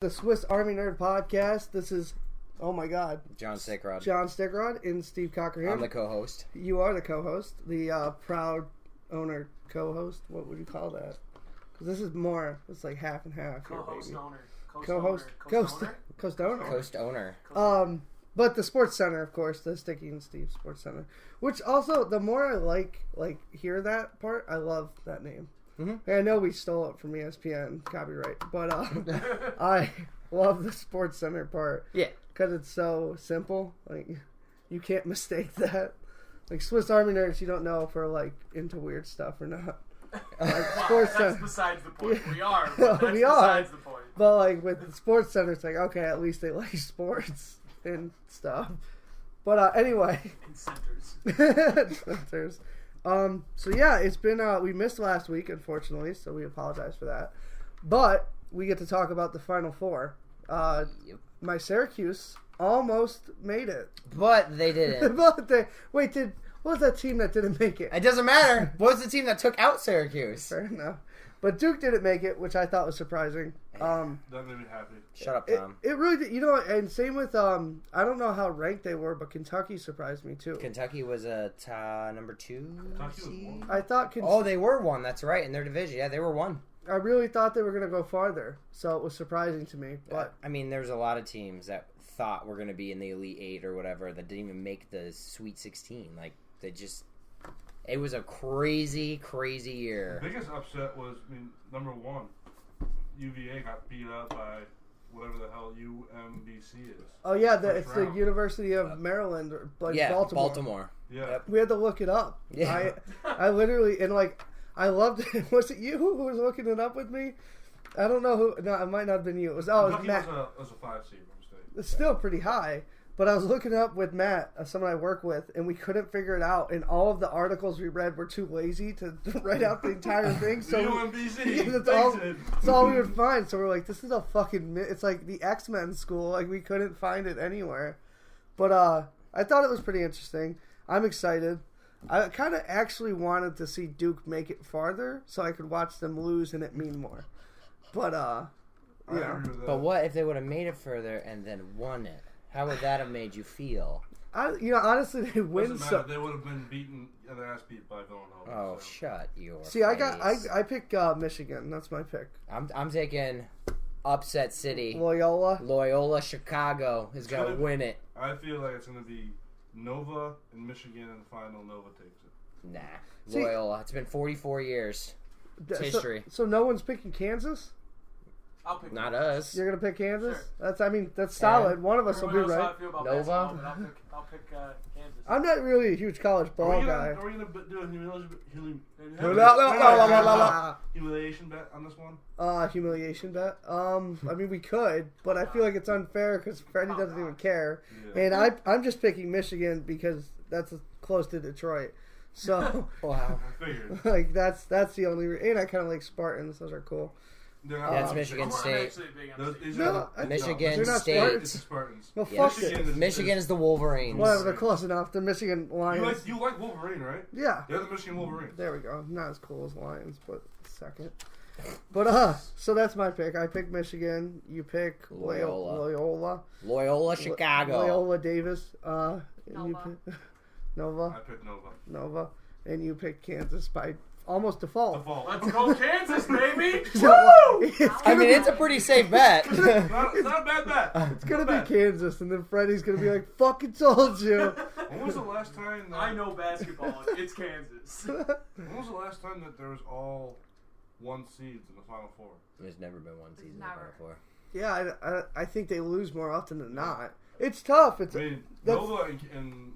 the Swiss Army Nerd Podcast. This is, oh my God, John Stickrod. John Stickrod and Steve Cockerham. I'm the co-host. You are the co-host, the proud owner co-host. What would you call that? Because this is more, it's like half and half. Co-host owner. Co-host, coast owner. Coast owner. But the Sports Center, of course, the Sticky and Steve Sports Center. Which also, the more I hear that part, I love that name. Mm-hmm. I know we stole it from ESPN, copyright, but I love the Sports Center part. Yeah. Because it's so simple. Like, you can't mistake that. Like, Swiss Army Nerds, you don't know if we're, like, into weird stuff or not. Like, Sports That's Center. besides the point. Yeah. We are, but that's We are. besides the point. But, like, with the Sports Center, it's like, okay, at least they like sports and stuff. But, anyway. In centers. Centers. So, yeah, it's been, we missed last week, unfortunately, so we apologize for that. But we get to talk about the Final Four. Yep. My Syracuse almost made it. But they didn't. But what was that team that didn't make it? It doesn't matter. What was the team that took out Syracuse? Fair enough. But Duke didn't make it, which I thought was surprising. That made me happy. Shut up, Tom. It really did. You know, and same with, I don't know how ranked they were, but Kentucky surprised me too. Kentucky was a number 2 Kentucky was seed? one. I thought they were 1. That's right. In their division. Yeah, they were 1. I really thought they were going to go farther, so it was surprising to me. But I mean, there's a lot of teams that thought were going to be in the Elite 8 or whatever that didn't even make the Sweet 16. Like, they just... It was a crazy, crazy year. The biggest upset was, number 1, UVA got beat up by whatever the hell UMBC is. oh yeah, First it's round. the University of Maryland, or like Yeah, Baltimore. Yeah. Yep. We had to look it up. Yeah. I literally, and like, I loved it. Was it you who was looking it up with me? I don't know who. No, it might not have been you. It was Kentucky Matt. was a 5 seed from state. It's still pretty high. But I was looking up with Matt, someone I work with, and we couldn't figure it out. And all of the articles we read were too lazy to write out the entire thing. So UMBC. that's all we would find. So we're like, this is a fucking... It's like the X-Men school. Like, we couldn't find it anywhere. But I thought it was pretty interesting. I'm excited. I kind of actually wanted to see Duke make it farther so I could watch them lose and it mean more. But, I agree with that. But what if they would have made it further and then won it? How would that have made you feel? honestly, they win Doesn't so... matter. They would have been beaten and their ass beat by Villanova. Oh, so. shut your See, face. I pick Michigan. That's my pick. I'm taking upset city. Loyola. Loyola Chicago is going to Could've- win it. I feel like it's going to be Nova and Michigan in the final. Nova takes it. Nah. See- Loyola. It's been 44 years. It's history. So no one's picking Kansas? I'll pick Not Kansas. us. You're gonna pick Kansas? Sure. That's solid. One of us will be Everyone knows how right. I feel about Nova? basketball, but I'll pick Kansas. I'm not really a huge college ball guy. Are we going to do a humiliation bet on this one? Humiliation bet. I mean, we could, but I feel like it's unfair because Freddie doesn't even care, Yeah. and I'm just picking Michigan because that's close to Detroit. So, Wow. I figured. like that's the only. And I kind of like Spartans; those are cool. That's Michigan I'm State. actually big on Those, State. these No, are Michigan They're not State. Spartans. It's the Spartans. Well, Yeah. fuck it. Michigan is the Wolverines. Whatever, they're close enough. The Michigan Lions. You like Wolverine, right? Yeah. They're the Michigan Wolverines. There we go. Not as cool as Lions, but second. But so that's my pick. I pick Michigan. You pick Loyola. Loyola Chicago. Loyola Davis. And you Nova. pick Nova. I picked Nova. Nova. And you pick Kansas by almost default. Default. Let's go Kansas, baby! I mean, it's a pretty safe bet. Not a bad bet. It's gonna be Kansas, and then Freddie's gonna be like, "Fucking told you." When was the last time? That, I know basketball. It's Kansas. When was the last time that there was all 1 seeds in the Final Four? There's never been one season in the Never. Final Four. Yeah, I think they lose more often than not. It's tough. It's I mean, that's- Nova and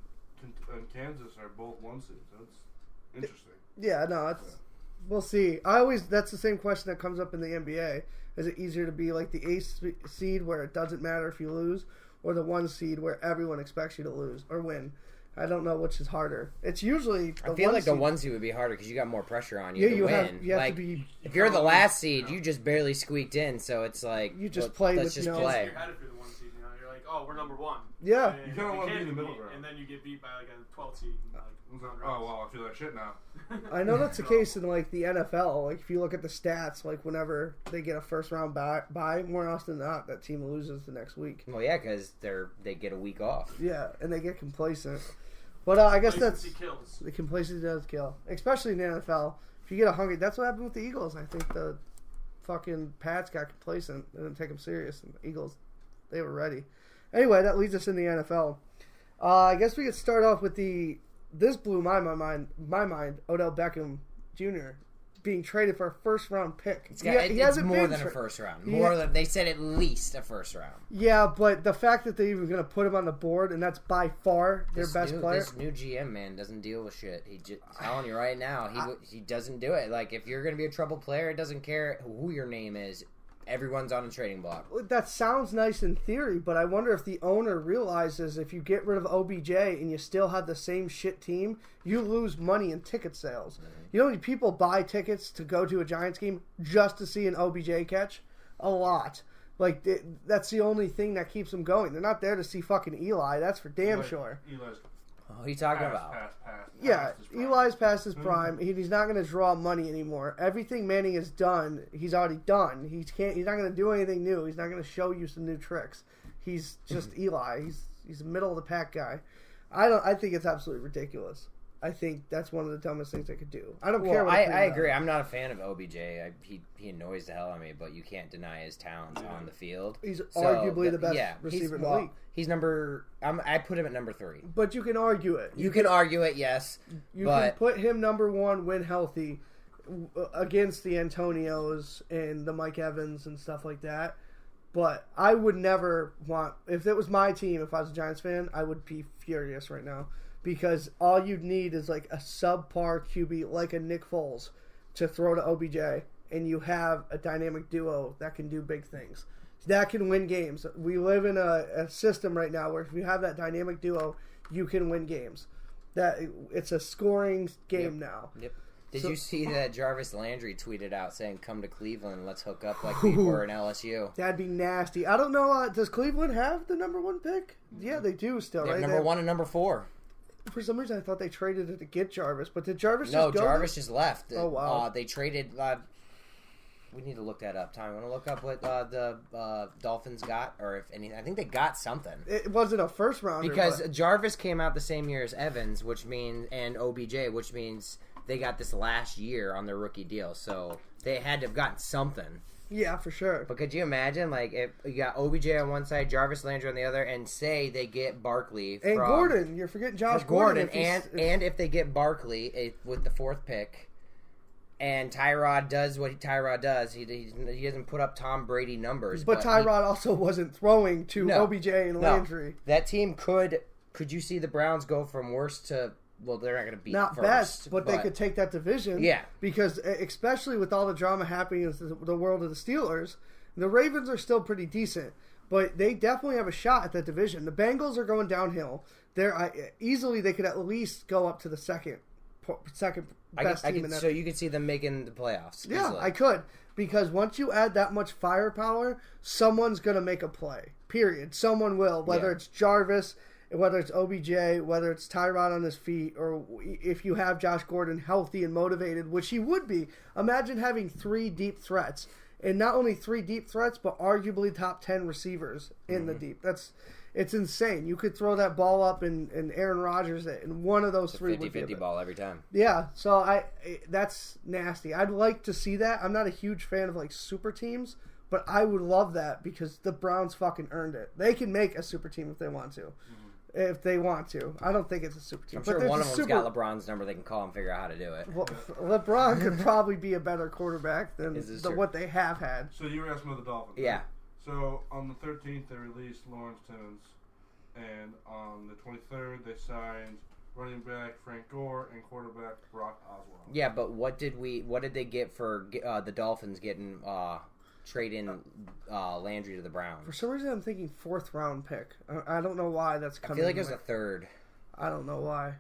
Kansas are both 1 seeds. So it's interesting. yeah, no, it's. Yeah. We'll see. That's the same question that comes up in the NBA. Is it easier to be like the 8th seed where it doesn't matter if you lose, or the 1 seed where everyone expects you to lose or win? I don't know which is harder. It's usually the I feel like the seed. 1 seed would be harder because you got more pressure on you Yeah, to you win. have like, to be. if you're the last seed, you just barely squeaked in, so it's like You just play let's with just no- play. You're headed for the 1 seed, you know. You're like, oh, we're number one. Yeah. And You kinda we wanna be can't in the get middle beat, ground. and then you get beat by like a 12 seed. And, like, I was like, oh, well, I feel that shit now. I know that's the case in like the NFL. Like if you look at the stats, like whenever they get a first round bye, more often than not, that team loses the next week. Well, yeah, because they get a week off. Yeah, and they get complacent. But I guess that's Complacency kills. the complacency does kill, especially in the NFL. If you get a hungry, that's what happened with the Eagles. I think the fucking Pats got complacent and didn't take them serious, and the Eagles, they were ready. Anyway, that leads us in the NFL. I guess we could start off with this blew my mind. Odell Beckham Jr. being traded for a first round pick. It's He hasn't more been than a tra- first round. He More ha- than they said, at least a first round. Yeah, but the fact that they're even going to put him on the board, and that's by far their best player. This new GM man doesn't deal with shit. He just telling you right now, he doesn't do it. Like if you're going to be a troubled player, it doesn't care who your name is. Everyone's on a trading block. That sounds nice in theory, but I wonder if the owner realizes if you get rid of OBJ and you still have the same shit team, you lose money in ticket sales. Mm-hmm. You know how many people buy tickets to go to a Giants game just to see an OBJ catch? A lot. Like, that's the only thing that keeps them going. They're not there to see fucking Eli. That's for damn sure. Eli's What are you talking about? pass. Yeah, Past his prime. Eli's past his prime. He's not going to draw money anymore. Everything Manning has done, he's already done. He's not going to do anything new. He's not going to show you some new tricks. He's just Eli. He's a middle of the pack guy. I think it's absolutely ridiculous. I think that's one of the dumbest things they could do. I don't care Well, what I agree. I'm not a fan of OBJ. He annoys the hell out of me, but you can't deny his talents on the field. He's So, arguably the best yeah, receiver in the well, league. He's number. I put him at number 3. But you can argue it. You can argue it, yes. You but can put him number 1 when healthy against the Antonios and the Mike Evans and stuff like that. But I would never want, if it was my team, if I was a Giants fan, I would be furious right now. Because all you'd need is like a subpar QB like a Nick Foles to throw to OBJ, and you have a dynamic duo that can do big things. That can win games. We live in a system right now where if you have that dynamic duo, you can win games. That it's a scoring game now. Yep. Did So- you see that Jarvis Landry tweeted out saying, "Come to Cleveland, let's hook up like we were in LSU." That'd be nasty. I don't know. Does Cleveland have the number 1 pick? Yeah, they do still, They have right? number 1 and number 4. For some reason, I thought they traded it to get Jarvis, but did Jarvis No, just go? Jarvis just left. Oh, wow. They traded. We need to look that up. Tom, you want to look up what the Dolphins got, or if any? I think they got something. It wasn't a first rounder. Because but- Jarvis came out the same year as Evans, and OBJ, which means they got this last year on their rookie deal. So they had to have gotten something. yeah, for sure. But could you imagine, like, if you got OBJ on one side, Jarvis Landry on the other, and say they get Barkley And from Gordon, you're forgetting Josh Gordon, if he's- and if they get Barkley with the 4th pick, and Tyrod does what Tyrod does, he doesn't put up Tom Brady numbers. but Tyrod also wasn't throwing to No. OBJ and Landry. That team could you see the Browns go from worst to, well, they're not going to beat Not first, best, but they could take that division. Yeah. Because especially with all the drama happening in the world of the Steelers, the Ravens are still pretty decent, but they definitely have a shot at that division. The Bengals are going downhill. Easily they could at least go up to the second best team in that. So you could see them making the playoffs. Yeah, easily. I could. Because once you add that much firepower, someone's going to make a play. Period. Someone will. Whether Yeah. it's Jarvis, whether it's OBJ, whether it's Tyrod on his feet, or if you have Josh Gordon healthy and motivated, which he would be. Imagine having 3 deep threats. And not only 3 deep threats, but arguably top 10 receivers in the deep. It's insane. You could throw that ball up and Aaron Rodgers it, and one of those 3 would be 50-50 ball every time. yeah, so that's nasty. I'd like to see that. I'm not a huge fan of like super teams, but I would love that because the Browns fucking earned it. They can make a super team if they want to. If they want to. I don't think it's a super team. I'm but sure there's one a of them's super... got LeBron's number. They can call and figure out how to do it. Well, LeBron could probably be a better quarterback than Is this true? what they have had. So you were asking about the Dolphins. Yeah. Right? So on the 13th, they released Lawrence Timmons, and on the 23rd, they signed running back Frank Gore and quarterback Brock Osweiler. Yeah, but what did they get for the Dolphins getting trading Landry to the For Browns? some reason, I'm thinking 4th round pick. I don't know why that's I coming. feel like it to was my- a 3rd. I don't know why,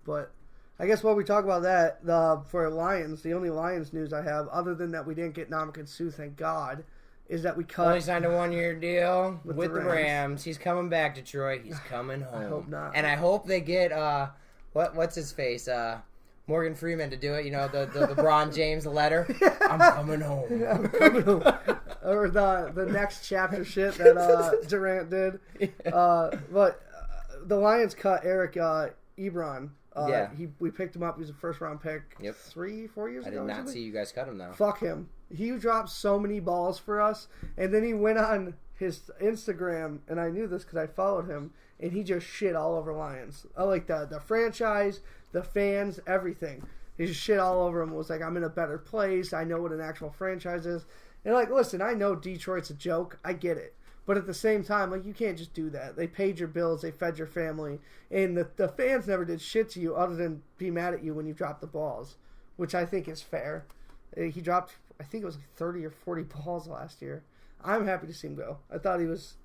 but I guess while we talk about that, for Lions, the only Lions news I have, other than that we didn't get Ndamukong Suh, thank God, is that we Only cut. signed a 1-year deal With with the the Rams. Rams. He's coming back, Detroit. He's coming home. I hope not. And I hope they get what's his face? Morgan Freeman to do it. You know, the LeBron James letter. I'm coming home. I'm coming home. Or the next chapter shit that Durant did. But the Lions cut Eric Ebron. Yeah. We picked him up. He was a first-round pick. Yep. 3-4 years I ago. did or not something? see you guys cut him though. Fuck him. He dropped so many balls for us, and then he went on his Instagram, and I knew this because I followed him, and he just shit all over Lions. I like the franchise, the fans, everything. He just shit all over him. Was like, I'm in a better place. I know what an actual franchise is. And like, listen, I know Detroit's a joke. I get it. But at the same time, like, you can't just do that. They paid your bills. They fed your family. And the fans never did shit to you other than be mad at you when you dropped the balls, which I think is fair. He dropped, I think it was like 30 or 40 balls last year. I'm happy to see him go. I thought he was...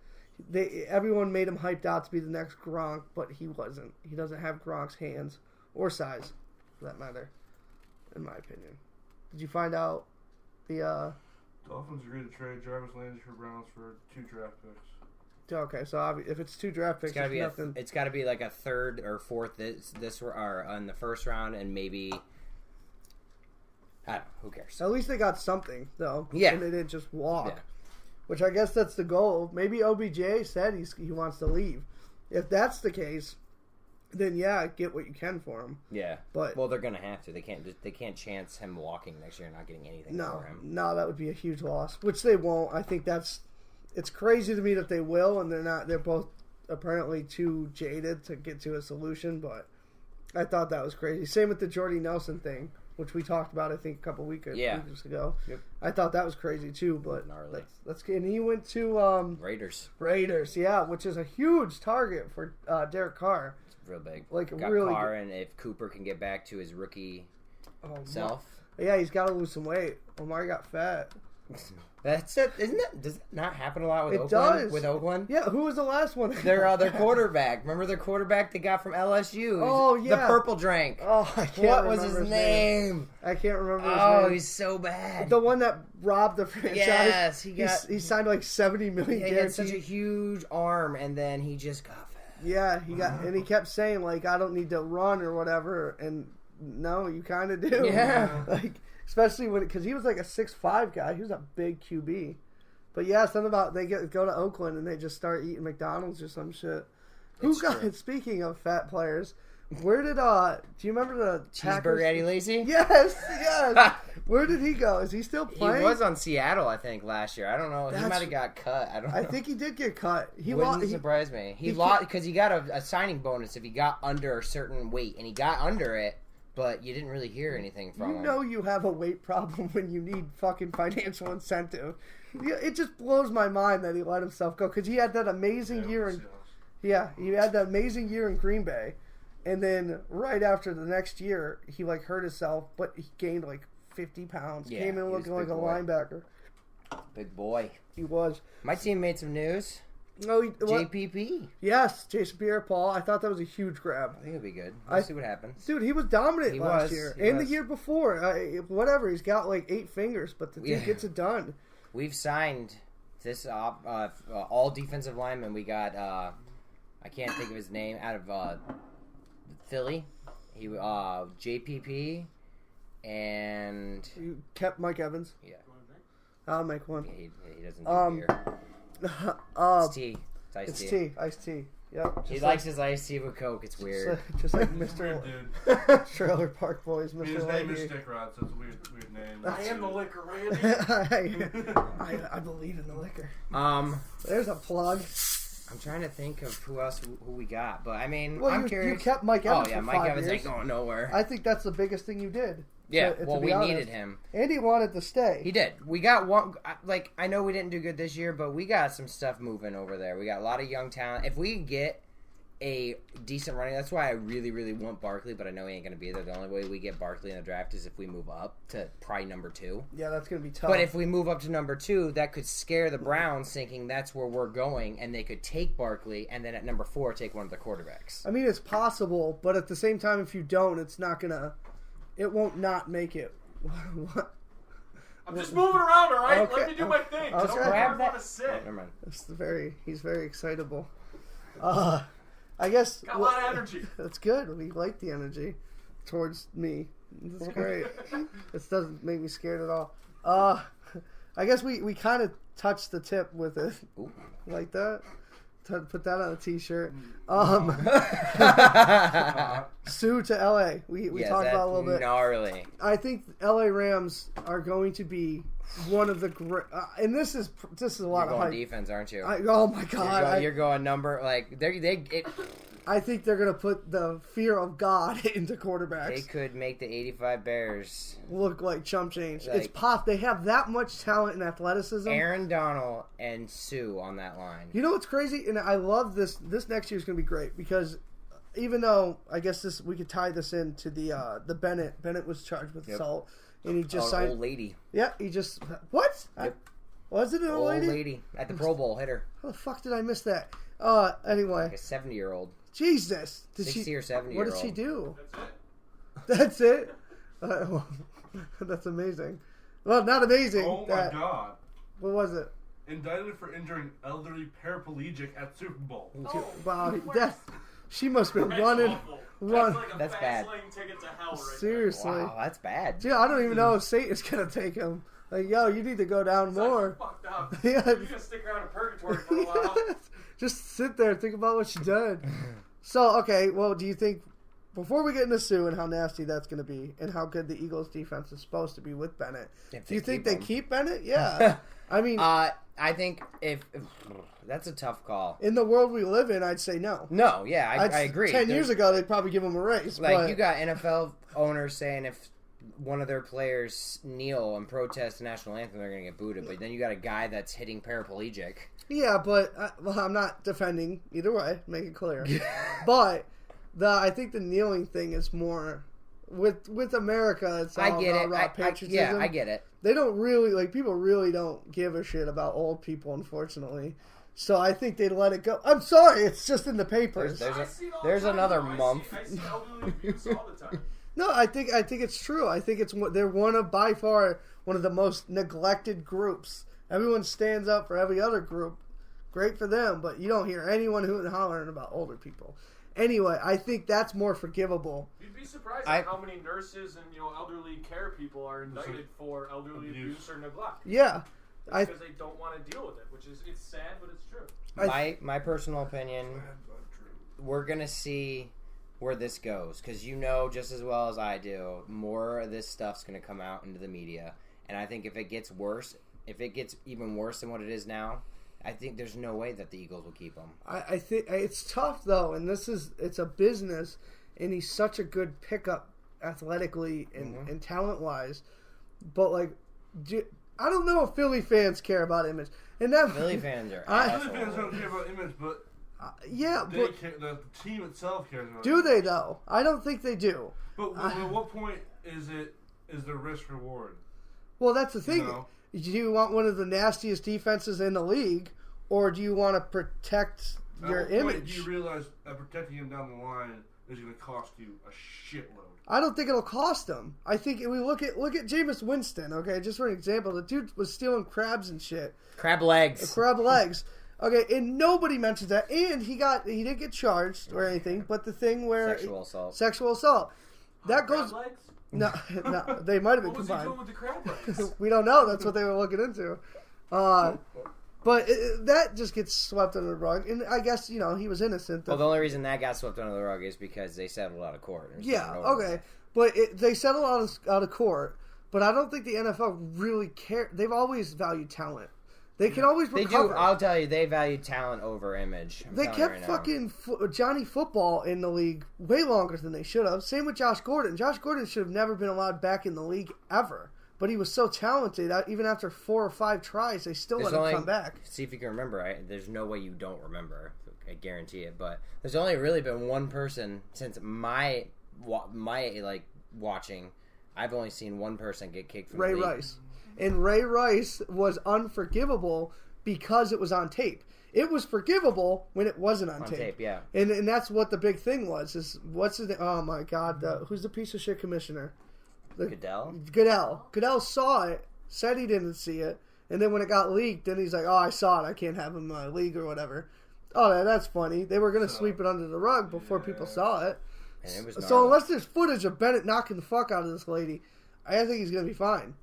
everyone made him hyped out to be the next Gronk, but he wasn't. He doesn't have Gronk's hands or size, for that matter, in my opinion. Did you find out the... Dolphins agreed to trade Jarvis Landry for Browns for 2 draft picks. Okay, so if it's 2 draft picks, It's gotta there's be nothing... it's gotta be like a 3rd or 4th this or in the first round, and maybe I don't know, who cares? At least they got something, though. Yeah. And they didn't just walk. Yeah. Which I guess that's the goal. Maybe OBJ said he wants to leave. If that's the case, then yeah, get what you can for him. Yeah, But well, they're gonna have to. They can't chance him walking next year and not getting anything no, for him. that would be a huge loss. Which they won't. I think it's crazy to me that they will, and they're not. They're both apparently too jaded to get to a solution. But I thought that was crazy. Same with the Jordy Nelson thing, which we talked about I think a couple weeks ago. Yep. I thought that was crazy too. But Gnarly. let's get. And he went to Raiders, yeah, which is a huge target for Derek Carr. it's real big. Like, Got really Carr, and if Cooper can get back to his rookie Oh, self, yeah, he's got to lose some weight. Omar got fat. that's it, isn't it? Does it not happen a lot with It Oakland? does. With Oakland, Yeah, who was the last one? their quarterback. Remember their quarterback they got from LSU? Oh, yeah. the purple drank. Oh, I can't What was remember his name? I can't remember his Oh, name. he's so bad. The one that robbed the franchise. Yes, he signed like $70 million. He had such a guaranteed. huge arm, and then he just got fat. Yeah, and he kept saying like, I don't need to run or whatever, and no, you kind of do. Yeah. Like, especially because he was like a 6'5" guy. He was a big QB. But yeah, something about they go to Oakland and they just start eating McDonald's or some shit. It's true. Speaking of fat players, where did do you remember the Cheeseburger Packers? Eddie Lacy? Yes. Where did he go? Is he still He playing? was on Seattle, I think, last year. I don't know. He That's- might have got cut. I don't know. I think he did get cut. He Wouldn't lost. surprise me. He he lost because he got a signing bonus if he got under a certain weight, and he got under it, but you didn't really hear anything from You him. know you have a weight problem when you need fucking financial incentive. Yeah, it just blows my mind that he let himself go because he had that amazing year in he had that amazing year in Green Bay, and then right after the next year he like hurt himself, but he gained like 50 pounds. Yeah, Came in he looking was like a a big boy. linebacker. Big boy. He was. My team made some news. Oh, JPP. yes, Jason Pierre-Paul. I thought that was a huge grab. I think it'll be good. We'll see what happens. Dude, he was dominant He last was, year he and was. the year before. Whatever, he's got like 8 fingers, but the dude Yeah. gets it done. We've signed this all defensive linemen. We got I can't think of his name out of Philly. He JPP and You kept Mike Evans. yeah, I'll make one. he doesn't do beer. It's tea. It's iced It's tea. tea, iced tea. Yep. He likes his iced tea with Coke. It's weird. Just like Weird Mr. dude. Trailer Park Boys, His Mr. name is Leggy. Stick Rod, so it's a weird name. I am the liquor, Randy. I believe in the liquor. There's There's a plug. I'm trying to think of who else who we got, but I mean, Well, I'm you curious. kept Mike Oh Evans yeah, for Mike 5 Evans years. ain't going nowhere. I think that's the biggest thing you did. Yeah, to well, be we honest. needed him. And he wanted to stay. He did. We got one. Like, I know we didn't do good this year, but we got some stuff moving over there. We got a lot of young talent. If we can get a decent running, that's why I really, really want Barkley, but I know he ain't going to be there. The only way we get Barkley in the draft is if we move up to probably number 2. Yeah, that's going to be tough. But if we move up to number 2, that could scare the Browns, thinking that's where we're going, and they could take Barkley, and then at number 4, take one of the quarterbacks. I mean, it's possible, but at the same time, if you don't, it's not going to... It won't not make it. I'm just moving around, all right? Okay. Let me do my thing. Okay. Don't Grab want that. to sit. Oh, never mind. He's very excitable. I guess Got a lot of energy. that's good. We like the energy towards me. That's great. This doesn't make me scared at all. I guess we kind of touched the tip with it, Ooh. like that. Put that on a t-shirt. Sue to LA. We Yes, talked about a little bit. gnarly. I think LA Rams are going to be one of the great. And this is a lot You're of going hype. defense, aren't you? Oh my god! You're going number like I think they're going to put the fear of God into quarterbacks. they could make the 85 Bears. Look like chump change. Like- It's pop. They have that much talent and athleticism. Aaron Donald and Sue on that line. You know what's crazy? And I love this. This next year is going to be great because even though I guess we could tie this into the Bennett. Bennett was charged with assault, and he just signed. Old lady. Yeah, he just what? Yep. Was it an old Old lady? lady at the Pro Bowl hit her. How the fuck did I miss that? Anyway, Like a 70-year-old. Jesus. Did 60 she? or 70 What year did she old. do? That's it. That's it. That's amazing. Well, not amazing. Oh my God! What was it? Indicted for injuring elderly paraplegic at Super Bowl. Wow, she must have been That's running. awful. Run. That's like a That's fast bad. lane ticket to hell right Seriously. Wow, that's bad. Dude, I don't even know if Satan's gonna take him. Like, yo, you need to go down there. more. Fucked up. Yeah. You're gonna stick around in purgatory for a while. Just sit there, think about what you did. So, okay, well, do you think, before we get into Sue and how nasty that's going to be, and how good the Eagles' defense is supposed to be with Bennett, If do you they think keep they him. keep Bennett? Yeah. I mean, I think if that's a tough call. in the world we live in, I'd say no. No, yeah, I agree. 10 years ago, they'd probably give him a raise. Like but you got NFL owners saying if one of their players kneel and protest the national anthem, they're going to get booted. But then you got a guy that's hitting paraplegic. Yeah, but well, I'm not defending either way. Make it clear. But I think the kneeling thing is more with America. It's all I get about it. raw patriotism. Yeah, I get it. They don't really people really don't give a shit about old people, unfortunately. So I think they'd let it go. I'm sorry, it's just in the papers. There's another I month. see elderly abuse all the time. No, I think it's true. I think they're by far one of the most neglected groups. Everyone stands up for every other group. Great for them, but you don't hear anyone hooting and hollering about older people. Anyway, I think that's more forgivable. You'd be surprised at how many nurses and elderly care people are indicted for elderly abuse or neglect. Yeah. Because they don't want to deal with it, which is it's sad, but it's true. My personal opinion, we're gonna see where this goes because just as well as I do, more of this stuff's gonna come out into the media, and I think if it gets even worse than what it is now, I think there's no way that the Eagles will keep him. I think it's tough though, and it's a business, and he's such a good pickup athletically and talent wise, but I don't know if Philly fans care about image. And that Philly fans are Philly fans don't care about image, but the team itself cares about. Do image. they though? I don't think they do. But at what point is the risk reward? Well, that's the thing. No. Do you want one of the nastiest defenses in the league, or do you want to protect your At what point image? do you realize that protecting him down the line is going to cost you a shitload? I don't think it'll cost them. I think we look at Jameis Winston. Okay, just for an example, the dude was stealing crabs and shit. Crab legs. Crab legs. Okay, and nobody mentions that. And he didn't get charged or anything. But the thing where Sexual assault. That goes. Crab legs? No, they might have been What was he combined. doing with the crab legs? We don't know. That's what they were looking into. But that just gets swept under the rug. And I guess, he was innocent. Well, the only reason that got swept under the rug is because they settled out of court. Yeah, okay. But they settled out of court. But I don't think the NFL really care. They've always valued talent. They can always recover. They do. I'll tell you, they value talent over image. They kept fucking Johnny Football in the league way longer than they should have. Same with Josh Gordon. Josh Gordon should have never been allowed back in the league ever. But he was so talented. Even after 4 or 5 tries, they still let him come back. See if you can remember. There's no way you don't remember. I guarantee it. But there's only really been one person since my watching. I've only seen one person get kicked from the league. Ray Rice. And Ray Rice was unforgivable because it was on tape. It was forgivable when it wasn't on tape. Yeah. And that's what the big thing was. Is what's his name? Oh my God! Who's the piece of shit commissioner? Goodell. Goodell saw it said he didn't see it, and then when it got leaked, then he's like, "Oh, I saw it. I can't have him in my league or whatever." Oh, that's funny. They were gonna sweep it under the rug before people saw it. And it was So gnarly. unless there's footage of Bennett knocking the fuck out of this lady, I think he's gonna be fine.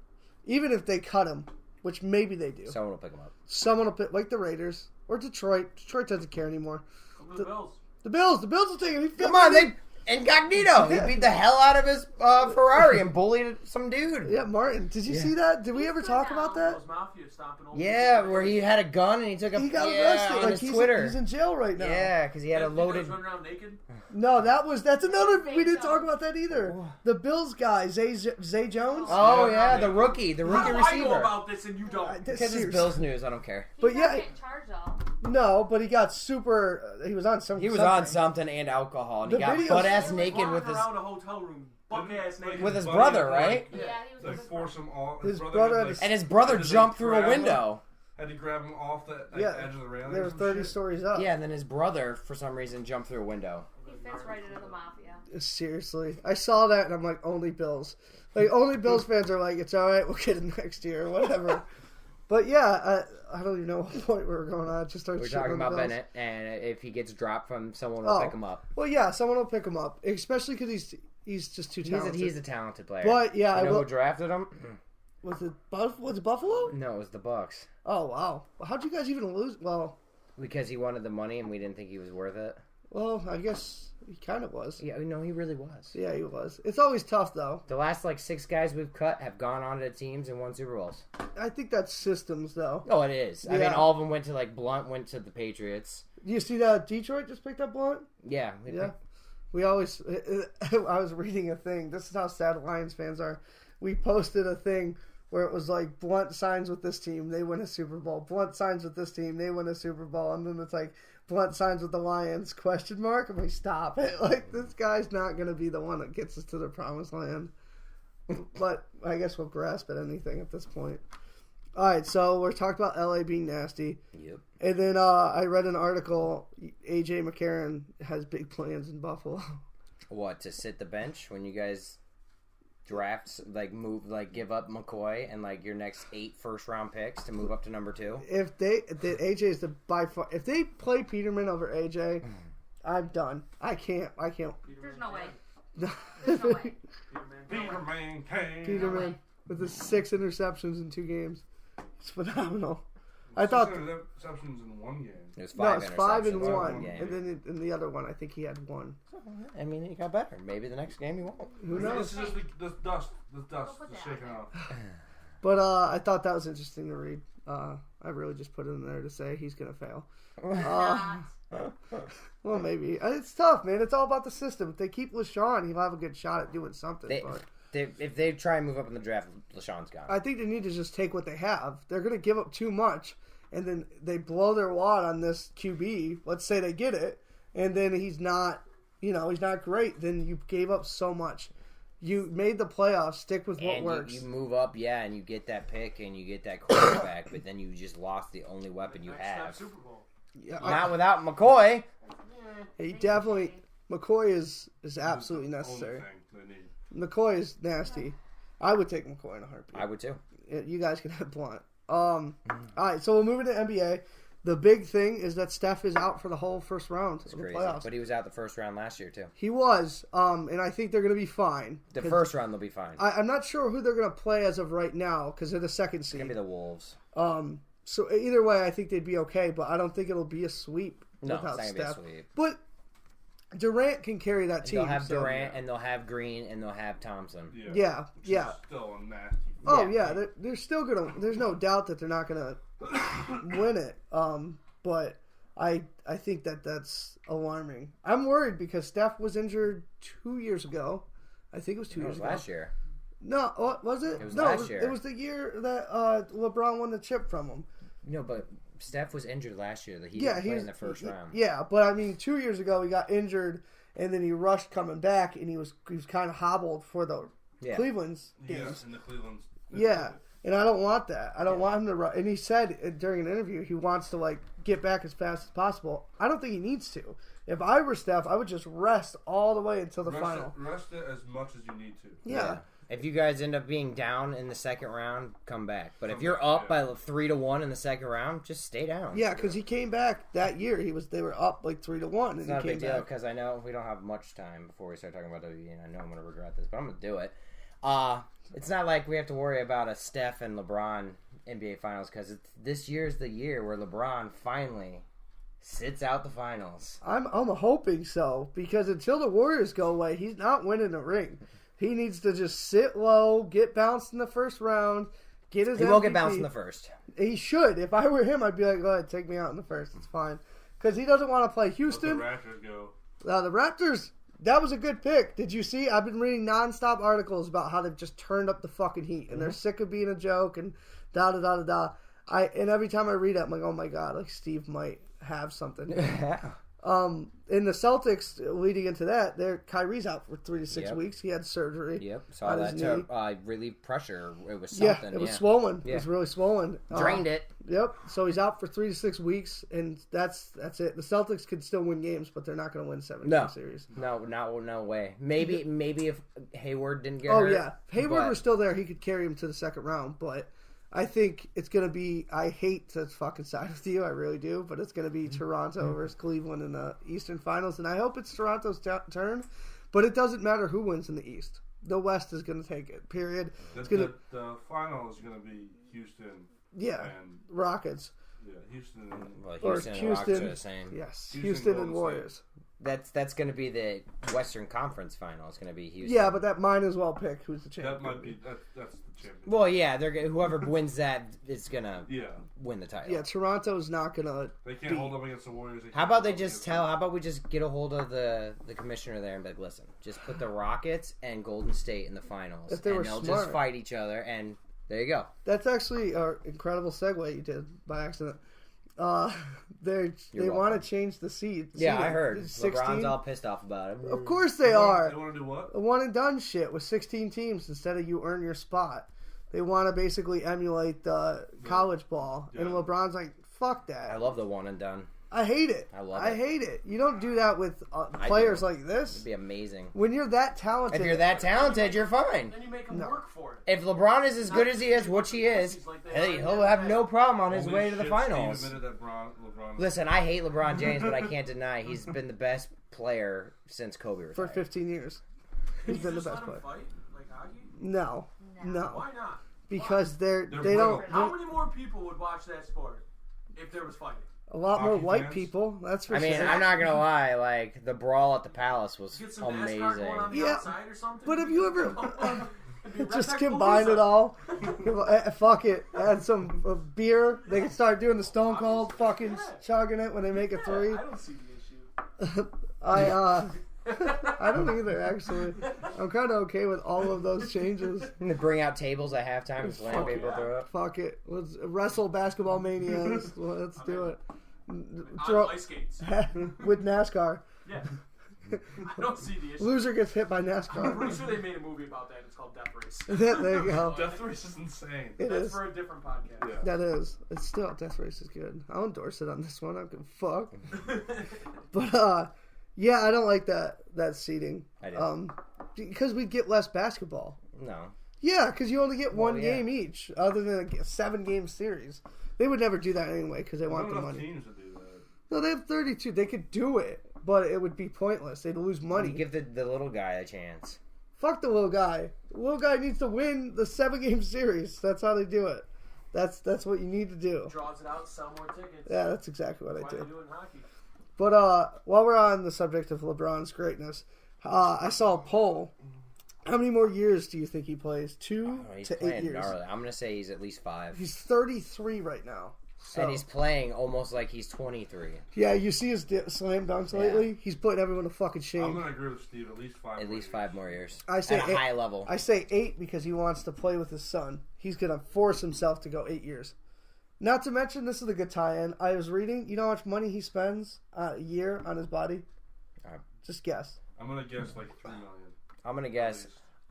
Even if they cut him, which maybe they do. Someone will pick him up. Someone will pick, like the Raiders or Detroit. Detroit doesn't care anymore. Come to the Bills. The Bills will take him. Come on, they incognito. He beat the hell out of his Ferrari and bullied some dude. Yeah, Martin. Did you see that? Did we ever talk about that? Those mafia stomping over. Yeah, where he had a gun and he took a He got arrested. on Like his he's Twitter. he's in jail right now. Yeah, because he had a loaded. Run around naked. No, that's another. We didn't talk about that either. The Bills guy, Zay Jones. Oh Yeah. yeah, the rookie How do I know receiver. about this and you don't? That's Because it's serious. Bills news, I don't care. But He's yeah, not getting charged though. No, but he got super. He was on some. He was something. on something and alcohol, and The he got videos- butt ass He was naked with walking his. around a hotel room, buck ass naked. With his buddy brother, had to, right? Yeah, he was Like with force him off. His brother had like, to- And his brother had to, jumped through a grab him, window. Had to grab him off the Yeah, edge of the railing. They or were some 30 shit. stories up. Yeah, and then his brother, for some reason, jumped through a window. He fits right into the mafia. Seriously, I saw that and I'm like, only Bills. Like only Bills fans are like, it's all right, we'll get it next year or whatever. But yeah, I don't even know what point we were going on. I just started We're shitting talking on the about Bills. Bennett, and if he gets dropped from someone, will Oh. pick him up. Well, yeah, someone will pick him up, especially because he's just too talented. He's a talented player. But yeah, you I know will. who drafted him? Was it Buffalo? No, it was the Bucks. Oh wow, well, how'd you guys even lose? Because he wanted the money, and we didn't think he was worth it. Well, I guess he kind of was. Yeah, no, he really was. Yeah, he was. It's always tough though. The last 6 guys we've cut have gone on to teams and won Super Bowls. I think that's systems though. Oh, it is. I mean, Yeah. all of them went to Blunt went to the Patriots. Do you see that Detroit just picked up Blunt? Yeah, Yeah. We always. I was reading a thing. This is how sad Lions fans are. We posted a thing where it was like Blunt signs with this team, they win a Super Bowl. Blunt signs with this team, they win a Super Bowl, and then it's like Blunt signs with the Lions? ? I'm like, stop it! Like this guy's not gonna be the one that gets us to the promised land. But I guess we'll grasp at anything at this point. All right, so we're talking about LA being nasty. Yep. And then I read an article. AJ McCarron has big plans in Buffalo. What, to sit the bench when you guys draft, give up McCoy and your next 8 first-round picks to move up to number 2? If AJ is the by far, if they play Peterman over AJ, I'm done. I can't. There's no way. No. There's no way. Peterman came. Peterman with his 6 interceptions in 2 games. It's phenomenal. I 6 thought interceptions in one game. It was no, 5 it's 5 and interceptions 1, game. and then in the other one, I think he had 1. I mean, he got better. Maybe the next game he won't. Who knows? This is just the dust. The dust put is that shaking out off. But I thought that was interesting to read. I really just put it in there to say he's gonna fail. Not. Well, maybe it's tough, man. It's all about the system. If they keep LaShawn, he'll have a good shot at doing something. But If they try and move up in the draft, LaShawn's gone. I think they need to just take what they have. They're going to give up too much, and then they blow their wad on this QB. Let's say they get it, and then he's not, he's not great. Then you gave up so much. You made the playoffs. Stick with what and works. you move up, and you get that pick and you get that quarterback, but then you just lost the only weapon you Next step, have. Super Bowl. Yeah, Not without McCoy. he definitely. McCoy is absolutely The necessary. only thing they need. McCoy is nasty. I would take McCoy in a heartbeat. I would too. You guys can have Blunt. All right, so we'll move into NBA. The big thing is that Steph is out for the whole first round It's of the crazy. playoffs. But he was out the first round last year too. He was, and I think they're going to be fine. The 'Cause first round they'll be fine. I'm not sure who they're going to play as of right now because they're the second It's seed. gonna be the Wolves. So either way, I think they'd be okay, but I don't think it'll be a sweep No, it's without not gonna be a Steph. sweep. But Durant can carry that team. They'll have so- Durant and they'll have Green and they'll have Thompson. Yeah, Which yeah. is still a nasty. Oh Yeah. yeah, they're still gonna. There's no doubt that they're not gonna win it. But I think that's alarming. I'm worried because Steph was injured 2 years ago. I think it was 2 It years was ago. last year. No, what was it? It was no, last year. It was the year that LeBron won the chip from him. No, but Steph was injured last year. He Yeah, didn't he play was in the first round. Yeah, but I mean, 2 years ago he got injured, and then he rushed coming back, and he was kind of hobbled for the Yeah. Cleveland's Yes, games. in the Cleveland's. Yeah, And I don't want that. I don't want him to run. And he said during an interview he wants to like get back as fast as possible. I don't think he needs to. If I were Steph, I would just rest all the way until the final. Rest it as much as you need to. Yeah. If you guys end up being down in the second round, come back. But if you're up by 3-1 in the second round, just stay down. Yeah, because he came back that year. They were up like 3-1, and It's he not a came big deal back. because I know we don't have much time before we start talking about WWE, and I know I'm going to regret this, but I'm going to do it. It's not like we have to worry about a Steph and LeBron NBA Finals because this year's the year where LeBron finally sits out the finals. I'm hoping so because until the Warriors go away, he's not winning a ring. He needs to just sit low, get bounced in the first round, get his. He will get bounced in the first. He should. If I were him, I'd be like, go ahead, take me out in the first. It's fine because he doesn't want to play Houston. Let the Raptors go. The Raptors. That was a good pick. Did you see? I've been reading nonstop articles about how they've just turned up the fucking heat and they're sick of being a joke and da da da da da. And every time I read it, I'm like, oh my god, like Steve might have something. In the Celtics, leading into that, Kyrie's out for 3 to 6 weeks. He had surgery. Yep, saw on that his to knee. relieve pressure. It was something. Yeah, it was swollen. Yeah. It was really swollen. Drained it. Yep. So he's out for 3 to 6 weeks, and that's it. The Celtics could still win games, but they're not going to win 7-game series. No way. Maybe if Hayward didn't get Oh hurt. yeah, Hayward was still there. He could carry him to the second round, but I think it's going to be. I hate to fucking side with you, I really do, but it's going to be Toronto versus Cleveland in the Eastern Finals, and I hope it's Toronto's turn. But it doesn't matter who wins in the East. The West is going to take it. Period. The final is going to be Houston. Yeah, and Rockets. Yeah, Houston. Houston and Rockets are the same. Yes, Houston and Warriors. That's going to be the Western Conference final. It's going to be Houston. Yeah, but that might as well pick who's the champion. That might be that's the champion. Well, yeah, whoever wins that is going to win the title. Yeah, Toronto's not going to. They can't hold up against the Warriors. How about how about we just get a hold of the commissioner there and be like, listen, just put the Rockets and Golden State in the finals, If they and were they'll smart. just fight each other, and there you go. That's actually an incredible segue you did by accident. They welcome. want to change the seed. Yeah, I heard. 16? LeBron's all pissed off about it. Of course they are. They want to do what? A one and done shit with 16 teams instead of you earn your spot. They want to basically emulate the college ball, and LeBron's like, "Fuck that." I love the one and done. I hate it. I hate it. You don't do that with players like this. It'd be amazing. When you're that talented, If you're that talented, you're fine. Then you make him work for it. If LeBron is as good as he is, which he is, he'll have no problem on his way to the finals. Steve admitted that LeBron. Listen, I hate LeBron James, but I can't deny he's been the best player since Kobe retired. for 15 years, he's been the best player. Fight like hockey? No. Why not? Because they brittle. don't. How many more people would watch that sport if there was fighting? A lot more Hockey white fans? people. That's for I mean, sure. I'm not gonna lie. Like the brawl at the Palace was Get some NASCAR amazing. going on the Yeah, outside or something. but if you ever It'd be just Redneck combine it Palooza. all, fuck it, add some beer. They can start doing the Stone Cold fucking chugging it when they make a three. I don't see the issue. I don't either, actually. I'm kind of okay with all of those changes. And they bring out tables at halftime and slam people through it. Fuck it. Let's wrestle basketball manias. Let's do it. On ice skates. With NASCAR. Yeah. I don't see the issue. Loser gets hit by I'm NASCAR. pretty sure they made a movie about that. It's called Death Race. There you go. Death Race is insane. It That's is. for a different podcast. Yeah. That is. It's still, Death Race is good. I'll endorse it on this one. I don't give a fuck. But, yeah, I don't like that seating. I do. Because we'd get less basketball. No. Yeah, because you only get one yeah. game each, other than a 7-game series. They would never do that anyway because they want the Not enough money. teams to do that. No, they have 32. They could do it, but it would be pointless. They'd lose money. You give the little guy a chance. Fuck the little guy. The little guy needs to win the 7-game series. That's how they do it. That's what you need to do. Draws it out, sell more tickets. Yeah, that's exactly what I Why they do. do it in hockey? But while we're on the subject of LeBron's greatness, I saw a poll. How many more years do you think he plays? 2 He's to 8 playing years. gnarly. I'm gonna say he's at least 5. He's 33 right now. So, And he's playing almost like he's 23. yeah, you see his slam dunks lately? He's putting everyone to fucking I'm shame. gonna agree with Steve. At least 5. At least 5 more years. I say at a high level. I say 8 because he wants to play with his son. He's going to force himself to go 8 years. Not to mention, this is a good tie-in. I was reading, you know how much money he spends a year on his body? Just guess. I'm gonna guess like $3 million. I'm gonna guess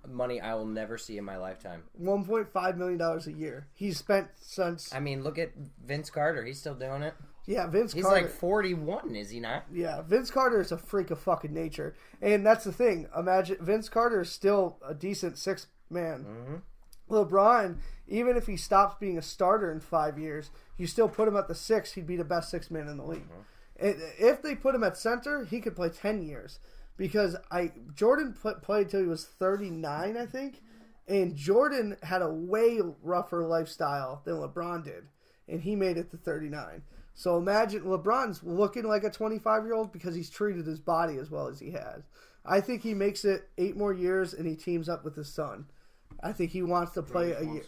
money I will never see in my lifetime. $1.5 million a year. He's spent since. I mean, look at Vince Carter. He's still doing it. Yeah, Vince He's Carter. like 41, is he not? Yeah, Vince Carter is a freak of fucking nature. And that's the thing. Imagine Vince Carter is still a decent sixth man. Mm-hmm. LeBron, even if he stops being a starter in 5 years, you still put him at the six, he'd be the best sixth man in the league. And if they put him at center, he could play 10 years. Because Jordan played till he was 39, I think. And Jordan had a way rougher lifestyle than LeBron did. And he made it to 39. So imagine LeBron's looking like a 25-year-old because he's treated his body as well as he has. I think he makes it 8 more years and he teams up with his son. I think he wants to play a year.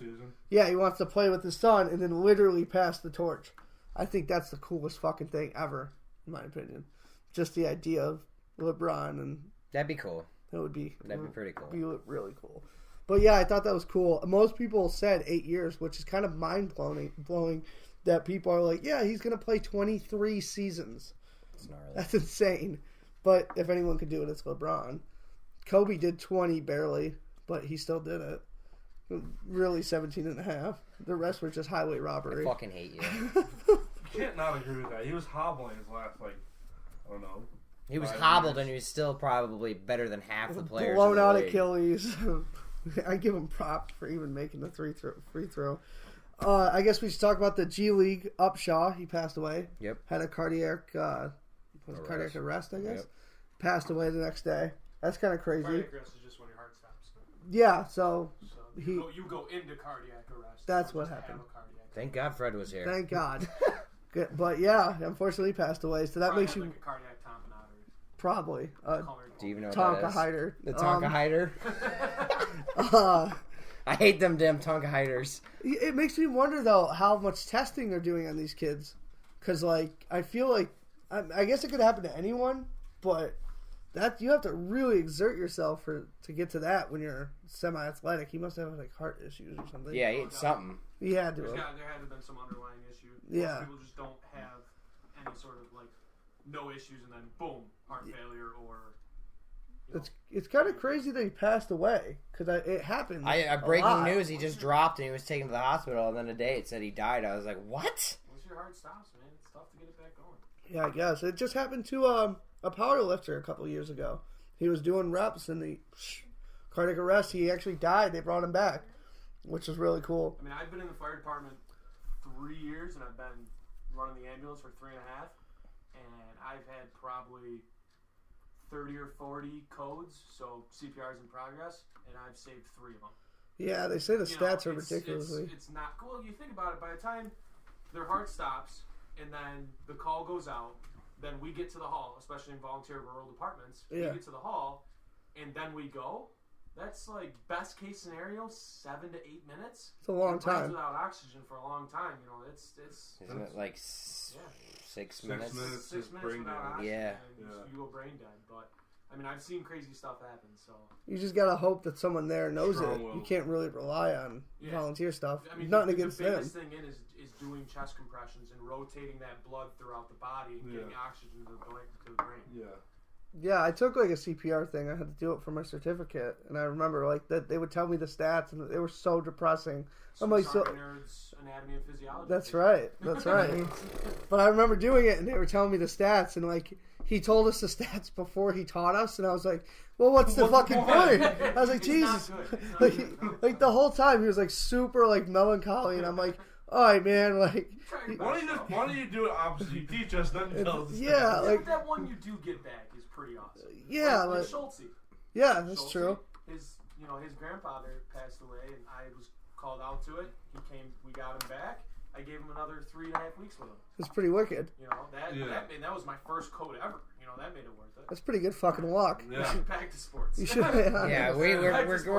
Yeah, he wants to play with his son and then literally pass the torch. I think that's the coolest fucking thing ever, in my opinion. Just the idea of LeBron, and That'd be cool. that'd be pretty cool. Be really cool. But yeah, I thought that was cool. Most people said 8 years, which is kind of mind blowing. That people are like, yeah, he's going to play 23 seasons. It's gnarly. That's insane. But if anyone could do it, it's LeBron. Kobe did 20 barely, but he still did it. Really 17 and a half. The rest were just highway I robbery. fucking hate you. You can't not agree with that. He was hobbling his last, I don't know. He was 5 hobbled years. and he was still probably better than half the players. Blown in the out league. Achilles. I give him props for even making the free throw. I guess we should talk about the G League Upshaw. He passed away. Yep. Had a cardiac arrest, I guess. Yep. Passed away the next day. That's kind of crazy. Cardiac arrest is just when your heart stops. Yeah, so So He- you go into cardiac arrest. That's You what just have happened. a cardiac Thank God Fred was here. thank God. Good. But yeah, unfortunately he passed away. So that Probably makes had, you like a cardiac tamponade probably colored. Do you even know what Tonka that is? hider. The Tonka hider? Uh, I hate them damn Tonka hiders. it makes me wonder though how much testing they're doing on these kids, because like I feel like I guess it could happen to anyone, but that you have to really exert yourself to get to that when you're semi-athletic. He must have like heart issues or something. Yeah, it's something. he had to. There have. had to have been some underlying issue. Yeah. Most people just don't have any sort of like no issues and then boom, heart failure or. You know, It's kind of crazy that he passed away because it happened. Breaking lot. news, he just dropped and he was taken to the hospital, and then a day it said he died. I was like, what? once your heart stops, man, it's tough to get it back going. Yeah, I guess it just happened to a power lifter a couple years ago. He was doing reps and the cardiac arrest. He actually died. They brought him back, which was really cool. I mean, I've been in the fire department 3 years, and I've been running the ambulance for 3.5, and I've had probably 30 or 40 codes, so CPRs in progress, and I've saved 3 of them. Yeah, they say the You know, stats are it's- ridiculously. It's not cool. You think about it. By the time their heart stops, and then the call goes out, then we get to the hall, especially in volunteer rural departments. Yeah. We get to the hall, and then we go. That's like best case scenario, 7 to 8 minutes. It's a long Your brain's time. without oxygen for a long time. You know, it's Isn't it like yeah. 6 minutes? 6 minutes. 6 is minutes brain without damage. oxygen, Yeah. and Yeah. you go brain dead. But I mean, I've seen crazy stuff happen. So You just gotta hope that someone there knows it. Strong-willed. You can't really rely on Yeah. volunteer stuff. I mean, Nothing the against them. biggest thing is doing chest compressions and rotating that blood throughout the body and getting Yeah. oxygen to the brain. Yeah. Yeah, I took like a CPR thing. I had to do it for my certificate, and I remember like that they would tell me the stats, and they were so depressing. I'm like, so Sorry, nerds, anatomy and physiology. that's right, that's right. But I remember doing it, and they were telling me the stats, and like he told us the stats before he taught us, and I was like, well, what's the What's the fucking point? point? I was like, It's Jesus, not good. It's not like, good. like the whole time he was like super like melancholy, and I'm like, all right, man, like. Try your Why best, don't you do it opposite? You teach us, then you tell us. Yeah, Yeah, like but that one you do get back is pretty awesome. yeah, like like Schultze. yeah, that's Schultze, true. His grandfather passed away, and I was called out to it. He came, we got him back. I gave him another 3.5 weeks with him. It's pretty wicked. You know that Yeah. that was my first code ever. You know that made it worth it. That's pretty good fucking luck. Yeah. Back to sports. You should. Yeah, we're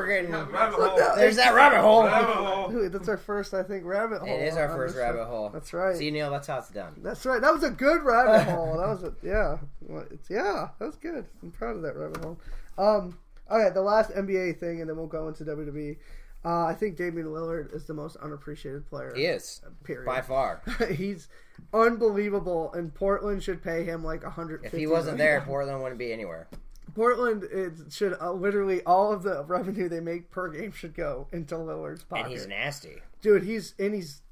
getting. Rabbit hole. There's that rabbit hole. Rabbit hole. Dude, that's our first, I think, rabbit hole. It is our on first this show. rabbit hole. That's right. See, Neil, that's how it's done. That's right. That was a good rabbit hole. That was that was good. I'm proud of that rabbit hole. Okay, the last NBA thing, and then we'll go into WWE. I think Damian Lillard is the most unappreciated player. He is, Period. by far. He's unbelievable, and Portland should pay him like $150 If he wasn't million. there, Portland wouldn't be anywhere. Portland, it should literally all of the revenue they make per game should go into Lillard's pocket. And he's nasty. Dude, he's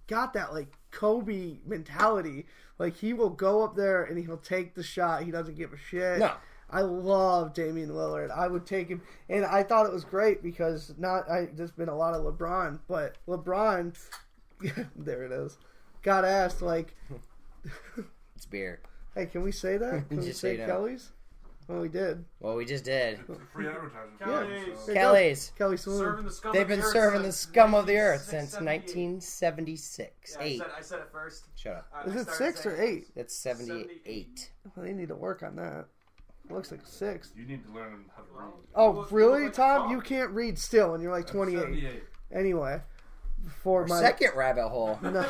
got that like Kobe mentality. Like he will go up there and he'll take the shot. He doesn't give a shit. No. I love Damian Lillard. I would take him, and I thought it was great because there's been a lot of LeBron, but LeBron, there it is, got asked like, It's beer. hey, can we say that? Can we Just say say no. Kelly's? Well, we did. Well, we just did. It's a free advertising. Yeah. So. There you go. Kelly's. Kelly Saloon. Serving the scum They've of the been earth serving the since scum of the earth since 1978. 1976. Yeah, 8. I said it first. Shut up. I Is it started 6 or saying 8? That's 78. Well, they need to work on that. Looks like 6. You need to learn how to read. Oh, You look really, like a Tom? fuck. You can't read still, and you're like 28. 78. Anyway, for my Second rabbit hole. No.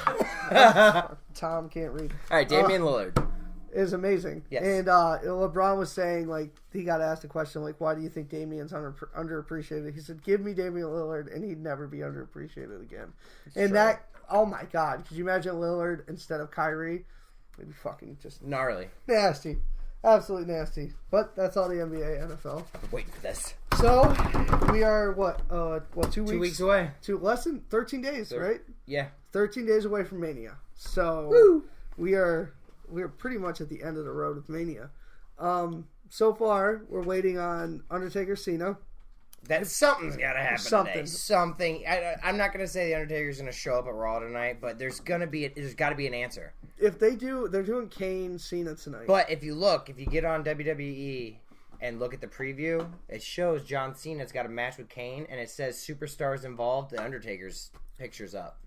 Tom can't read. All right, Damian Lillard. Is amazing. Yes. And LeBron was saying, like, he got asked a question, like, why do you think Damian's underappreciated? He said, give me Damian Lillard, and he'd never be underappreciated again. And true. that, oh my God, could you imagine Lillard instead of Kyrie? It'd be fucking just Gnarly. nasty. Absolutely nasty. But that's all the NBA, NFL. Wait for this. So, we are, what 2 weeks? 2 weeks away. Less than 13 days, right? Yeah. 13 days away from Mania. So, we're pretty much at the end of the road with Mania. So far, we're waiting on Undertaker Cena. That something's got to happen Something. today. Something. I'm not going to say the Undertaker's going to show up at Raw tonight, but there's got to be an answer. If they do, they're doing Kane Cena tonight. But if you get on WWE and look at the preview, it shows John Cena's got a match with Kane, and it says superstars involved. The Undertaker's picture's up.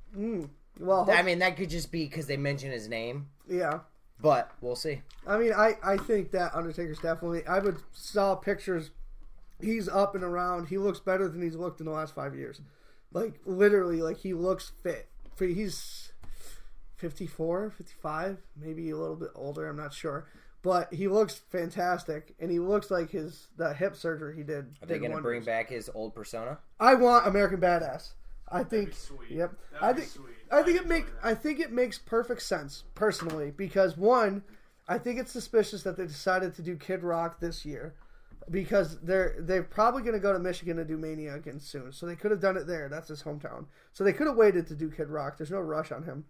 Well, I mean, that could just be because they mention his name, yeah. but we'll see. I mean, I think that Undertaker's definitely. I saw pictures. He's up and around. He looks better than he's looked in the last 5 years. Like literally, like he looks fit. He's 54, 55, maybe a little bit older. I'm not sure, but he looks fantastic, and he looks like the hip surgery he did. Are they going to bring back his old persona? I want American Badass. I think. be sweet. Yep. That'd be sweet. I think I'd enjoy that. I think it makes perfect sense personally because one, I think it's suspicious that they decided to do Kid Rock this year because they're probably going to go to Michigan to do Mania again soon. So they could have done it there. That's his hometown. So they could have waited to do Kid Rock. There's no rush on him.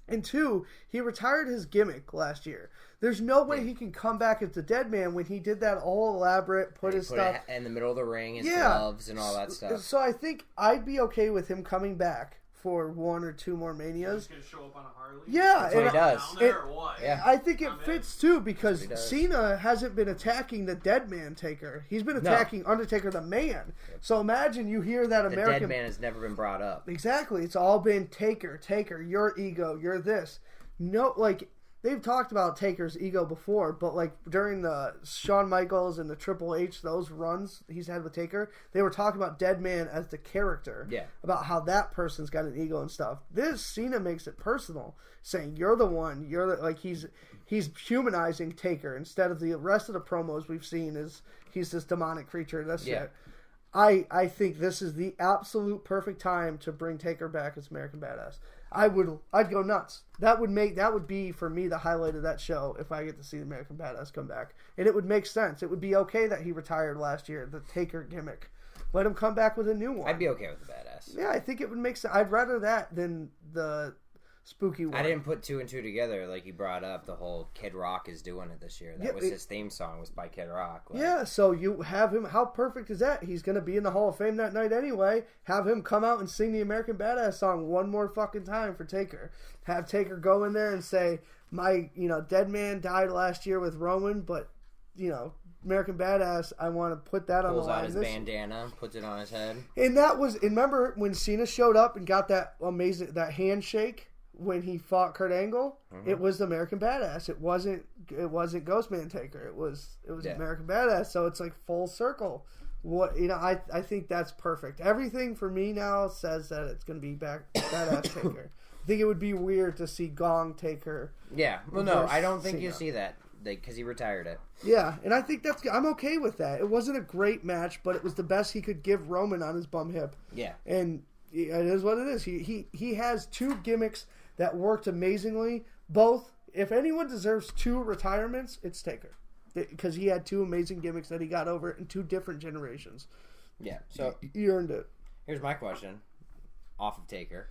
And two, he retired his gimmick last year. There's no way he can come back as the Dead Man when he did that all elaborate, put his stuff it in the middle of the ring, his Yeah. gloves, and all that stuff. So I think I'd be okay with him coming back for 1 or 2 more He's Manias. gonna show up on a Harley. Yeah, That's what he does. Down there or what? Yeah. I think it I'm in. fits too because He does. Cena hasn't been attacking the Dead Man Taker. He's been No. attacking Undertaker the Man. So imagine you hear that The American dead man has never been brought up. Exactly. It's all been Taker, your ego, you're this. No, like they've talked about Taker's ego before, but like during the Shawn Michaels and the Triple H, those runs he's had with Taker, they were talking about Dead Man as the character. Yeah. About how that person's got an ego and stuff. This Cena makes it personal, saying you're the one. You're the, like he's humanizing Taker instead of the rest of the promos we've seen is he's this demonic creature. That's it. I think this is the absolute perfect time to bring Taker back as American Badass. I'd go nuts. That would be for me the highlight of that show if I get to see the American Badass come back. And it would make sense. It would be okay that he retired last year, the Taker gimmick. Let him come back with a new one. I'd be okay with the badass. Yeah, I think it would make sense. I'd rather that than the spooky one. I didn't put 2 and 2 together like you brought up. The whole Kid Rock is doing it this year. That was his theme song was by Kid Rock. Like, Yeah, so you have him. How perfect is that? He's going to be in the Hall of Fame that night anyway. Have him come out and sing the American Badass song one more fucking time for Taker. Have Taker go in there and say, my, dead man died last year with Roman, but, American Badass, I want to put that on the pulls line. out his bandana, puts it on his head. And remember when Cena showed up and got that that handshake when he fought Kurt Angle? Mm-hmm. It was the American Badass. It wasn't Ghostman Taker. It was American Badass. So it's like full circle. I think that's perfect. Everything for me now says that it's going to be Badass Taker. I think it would be weird to see Gong Taker. Yeah. Well, no, versus I don't think Cena. you'll see that because he retired it. Yeah, and I think I'm okay with that. It wasn't a great match, but it was the best he could give Roman on his bum hip. Yeah. And it is what it is. He has 2 gimmicks that worked amazingly. Both, if anyone deserves 2 retirements, it's Taker. because he had two amazing gimmicks that he got over in two different generations. Yeah. So He earned it. here's my question, off of Taker.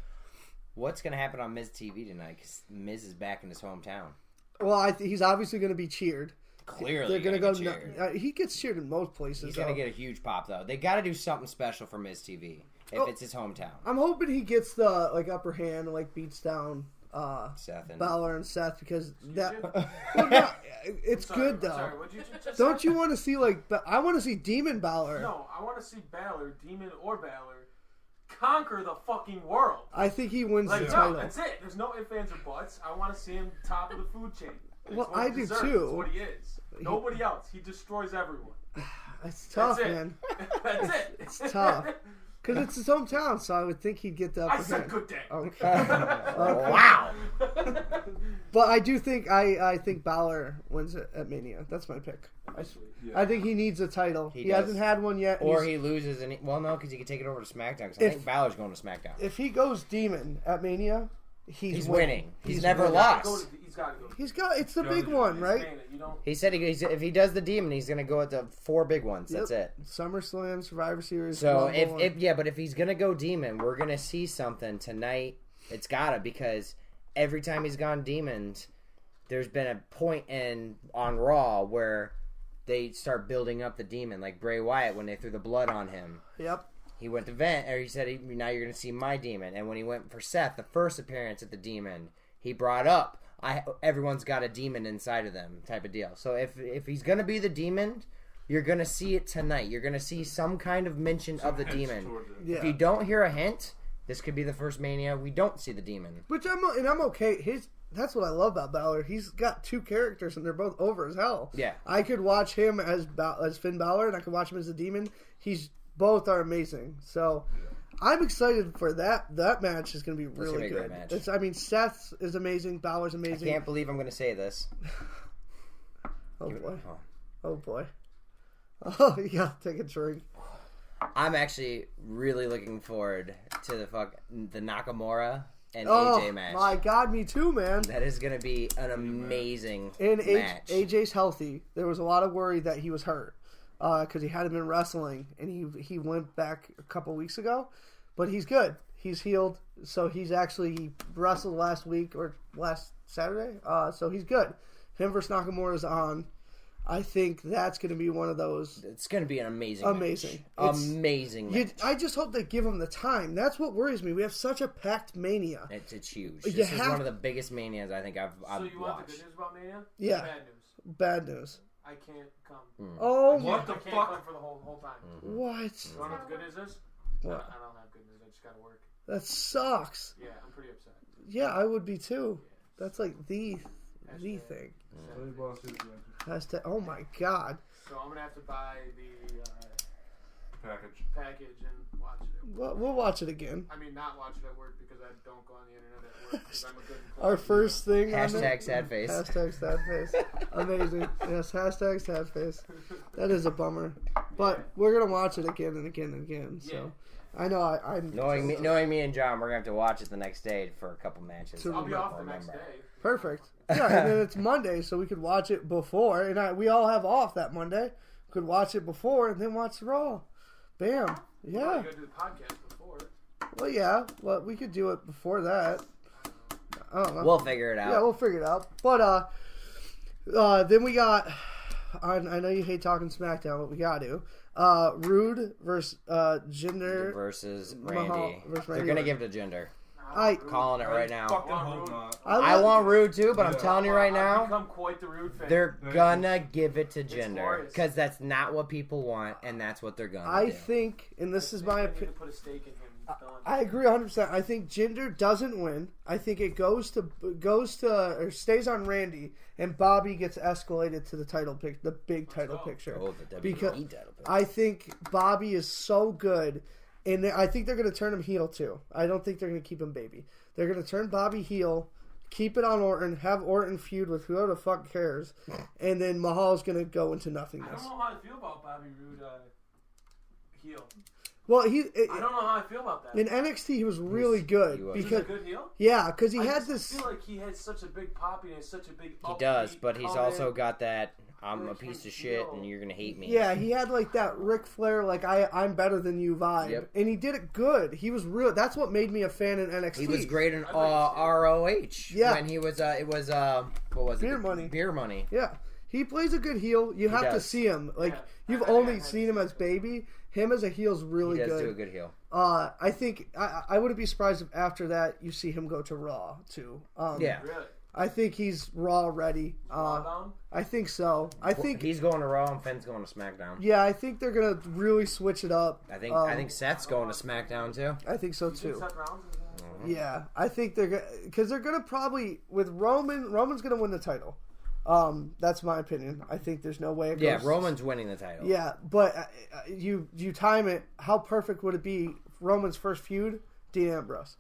What's going to happen on Miz TV tonight? Because Miz is back in his hometown. Well, he's obviously going to be cheered. Clearly, They're going to go. cheered. He gets cheered in most places. He's going to get a huge pop, though. They got to do something special for Miz TV if it's his hometown. I'm hoping he gets the upper hand and beats down Seth and Balor and Seth because that. you? Well, no, it's Sorry, good though. Sorry, what'd you just Don't say? you want to see I want to see Demon Balor? No, I want to see Balor, Demon or Balor, conquer the fucking world. I think he wins Like, the no, title. that's it. There's no ifs, ands, or buts. I want to see him top of the food chain. It's Well, what he I do deserves. too. It's what he is. Nobody else. He destroys everyone. It's tough, That's it. man. That's it. It's tough. Because it's his hometown, so I would think he'd get the upper I said hand. good day. Okay. wow. But I do think I think Balor wins it at Mania. That's my pick. I think he needs a title. He does. hasn't had one yet. Or he loses and no, because he can take it over to SmackDown. Because I think Balor's going to SmackDown. If he goes Demon at Mania, he's winning. He's never winning. lost. He's got to go. He's got. It's the big one, right? You don't. He said if he does the Demon, he's going to go with the 4 big ones. That's it. SummerSlam, Survivor Series. So Rumble. but if he's going to go Demon, we're going to see something tonight. It's got to, because every time he's gone Demons, there's been a point on Raw where they start building up the Demon, like Bray Wyatt when they threw the blood on him. Yep. He went to he said, now you're going to see my Demon. And when he went for Seth, the first appearance at the Demon, he brought up, everyone's got a demon inside of them type of deal. So if he's going to be the Demon, you're going to see it tonight. You're going to see some kind of mention of the Demon. Yeah. If you don't hear a hint, this could be the first Mania we don't see the Demon. Which I'm okay. That's what I love about Balor. He's got two characters, and they're both over as hell. Yeah. I could watch him as Finn Balor, and I could watch him as the Demon. Both are amazing. So I'm excited for that. That match is going to be really gonna be a good. great match. Seth is amazing. Balor's I amazing. can't believe I'm going to say this. Oh boy. Oh. Oh boy. Oh yeah. Take a drink. I'm actually really looking forward to the Nakamura and Oh AJ match. my God, me too, man. That is going to be an amazing And match. AJ's healthy. There was a lot of worry that he was hurt because he hadn't been wrestling, and he went back a couple weeks ago, but he's good. He's healed, so he wrestled last week or last Saturday, so he's good. Him versus Nakamura is on. I think that's going to be one of those. It's going to be an amazing Amazing. match. Amazing match. I just hope they give him the time. That's what worries me. We have such a packed Mania. It's huge. You This is have- one of the biggest Manias I think I've So you want the watched. good news about Mania? Yeah. Bad news. Bad news. I can't come. Oh, I What can't the come fuck? for the whole time. Mm-hmm. what? You want to know what the good news is? What? I don't have good news. I just got to work. That sucks. Yeah, I'm pretty upset. Yeah, I would be too. That's like the Hashtag. thing. Tell your boss he's going to Oh my God. So I'm gonna have to buy the package. package and watch it. We'll watch it again. I mean, not watch it at work because I don't go on the internet at work because I'm a good. Our first thing on Hashtag it. sad face. Hashtag sad face. Amazing. Yes, hashtag sad face. That is a bummer. But we're gonna watch it again and again and again. So I know I'm Knowing me and John, we're going to have to watch it the next day for a couple matches. So I'll be off the Remember. next day. perfect. Yeah, and then it's Monday, so we could watch it before, and we all have off that Monday. We could watch it before and then watch Raw. Bam. I Yeah. gotta do the podcast before. Well, yeah. Well, we could do it before that. I don't know. We'll figure it out. Yeah, we'll figure it out. But then we got. I know you hate talking SmackDown, but we got to. Rude versus Jinder. versus Mahal Randy. versus They're Randy going to Orton. give it to Jinder. I Calling it right now. Fuck I on hope Rude. not. I want Rude too, but I'm Yeah. telling you right I've now, become quite the Rude fan. they're gonna give it to Jinder glorious. because that's not what people want, and that's what they're gonna I do. think, and this is my They need to opinion. put a stake in him. Done. I agree 100%. I think Jinder doesn't win. I think it goes to or stays on Randy, and Bobby gets escalated to the title pick, the big title go. picture. Oh, the WWE Because title pick. I think Bobby is so good, and I think they're going to turn him heel too. I don't think they're going to keep him baby. They're going to turn Bobby heel, keep it on Orton, have Orton feud with whoever the fuck cares, and then Mahal's going to go into I nothingness. don't know how I feel about Bobby Roode heel. Well, I don't know how I feel about that. in NXT he was really good he was. He's a because good heel. because he I had just this. feel like he has such a big pop and he has such a big. He does, but he's also got. got that I'm a Makes piece him of shit feel- and you're gonna hate me. Yeah, he had like that Ric Flair, like I'm better than you vibe, Yep. and he did it good. He was real. That's what made me a fan in NXT. He was great in I thought ROH. Yeah. When he was, it was what was Beer it? Money. Beer Money. Yeah, he plays a good heel. You have to does. see him. Like Yeah. you've I think only I have seen him as baby. Him as a heel's really He does good. do a good heel. I think I wouldn't be surprised if after that you see him go to Raw too. Yeah. Really? I think he's Raw ready. Down? I think so. I think He's going to Raw and Finn's going to SmackDown. yeah, I think they're gonna really switch it up. I think Seth's going to SmackDown too. I think so You think too. Seth Rollins is that? Yeah, I think they're gonna because they're gonna probably with Roman. Roman's gonna win the title. That's my opinion. I think there's no way. It Yeah, goes, Roman's winning the title. Yeah, but you time it. How perfect would it be? Roman's first feud, Dean Ambrose.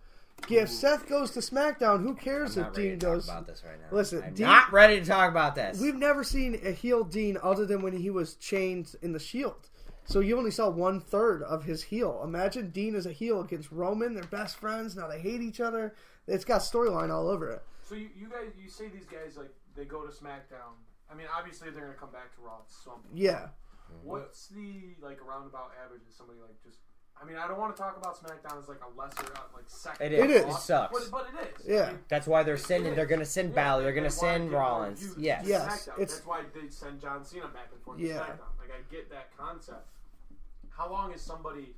If Seth goes to SmackDown, who cares I'm if not ready Dean to talk goes? about this right now. Listen, I'm Dean- not ready to talk about this. We've never seen a heel Dean other than when he was chained in the Shield. So you only saw 1/3 of his heel. Imagine Dean as a heel against Roman. They're best friends. Now they hate each other. It's got storyline all over it. So you guys, you say these guys like they go to SmackDown. I mean, obviously they're gonna come back to Raw at some point. Yeah. What's the like roundabout average of somebody like just? I mean, I don't want to talk about SmackDown as like a lesser like second. It is. It is. It sucks. But it is. Yeah. I mean, That's why they're sending. it They're is. going to send Yeah, Balor. They're going to they wanna send get more Rollins. views Yes. to Yes, SmackDown. it's- That's why they send John Cena back and forth Yeah. to SmackDown. Like I get that concept. How long is somebody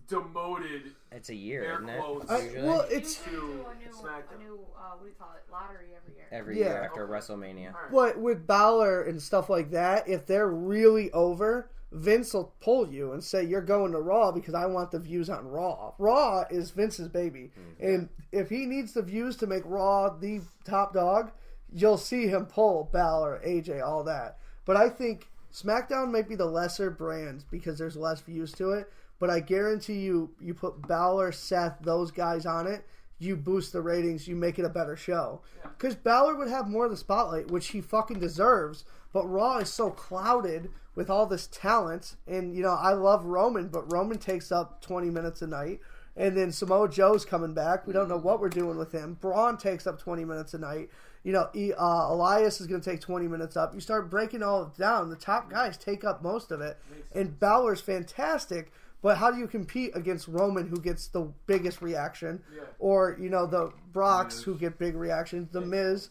demoted? It's a year, Air isn't it? quotes. Usually. Well, You it's do a new, SmackDown. a new what do you call it? Lottery every year. Every Yeah. year after Okay. WrestleMania. All right. But with Balor and stuff like that, if they're really over, Vince will pull you and say, you're going to Raw because I want the views on Raw. Raw is Vince's baby. And if he needs the views to make Raw the top dog, you'll see him pull Balor, AJ, all that. But I think SmackDown might be the lesser brand because there's less views to it. But I guarantee you put Balor, Seth, those guys on it, you boost the ratings, you make it a better show. Because Balor would have more of the spotlight, which he fucking deserves. But Raw is so clouded with all this talent. And, you know, I love Roman, but Roman takes up 20 minutes a night. And then Samoa Joe's coming back. We don't know what we're doing with him. Braun takes up 20 minutes a night. You know, Elias is going to take 20 minutes up. You start breaking all of it down. The top guys take up most of it. And Balor's fantastic. But how do you compete against Roman, who gets the biggest reaction? Yeah. Or, you know, the Brocks, Miz. who get big reactions. The Miz.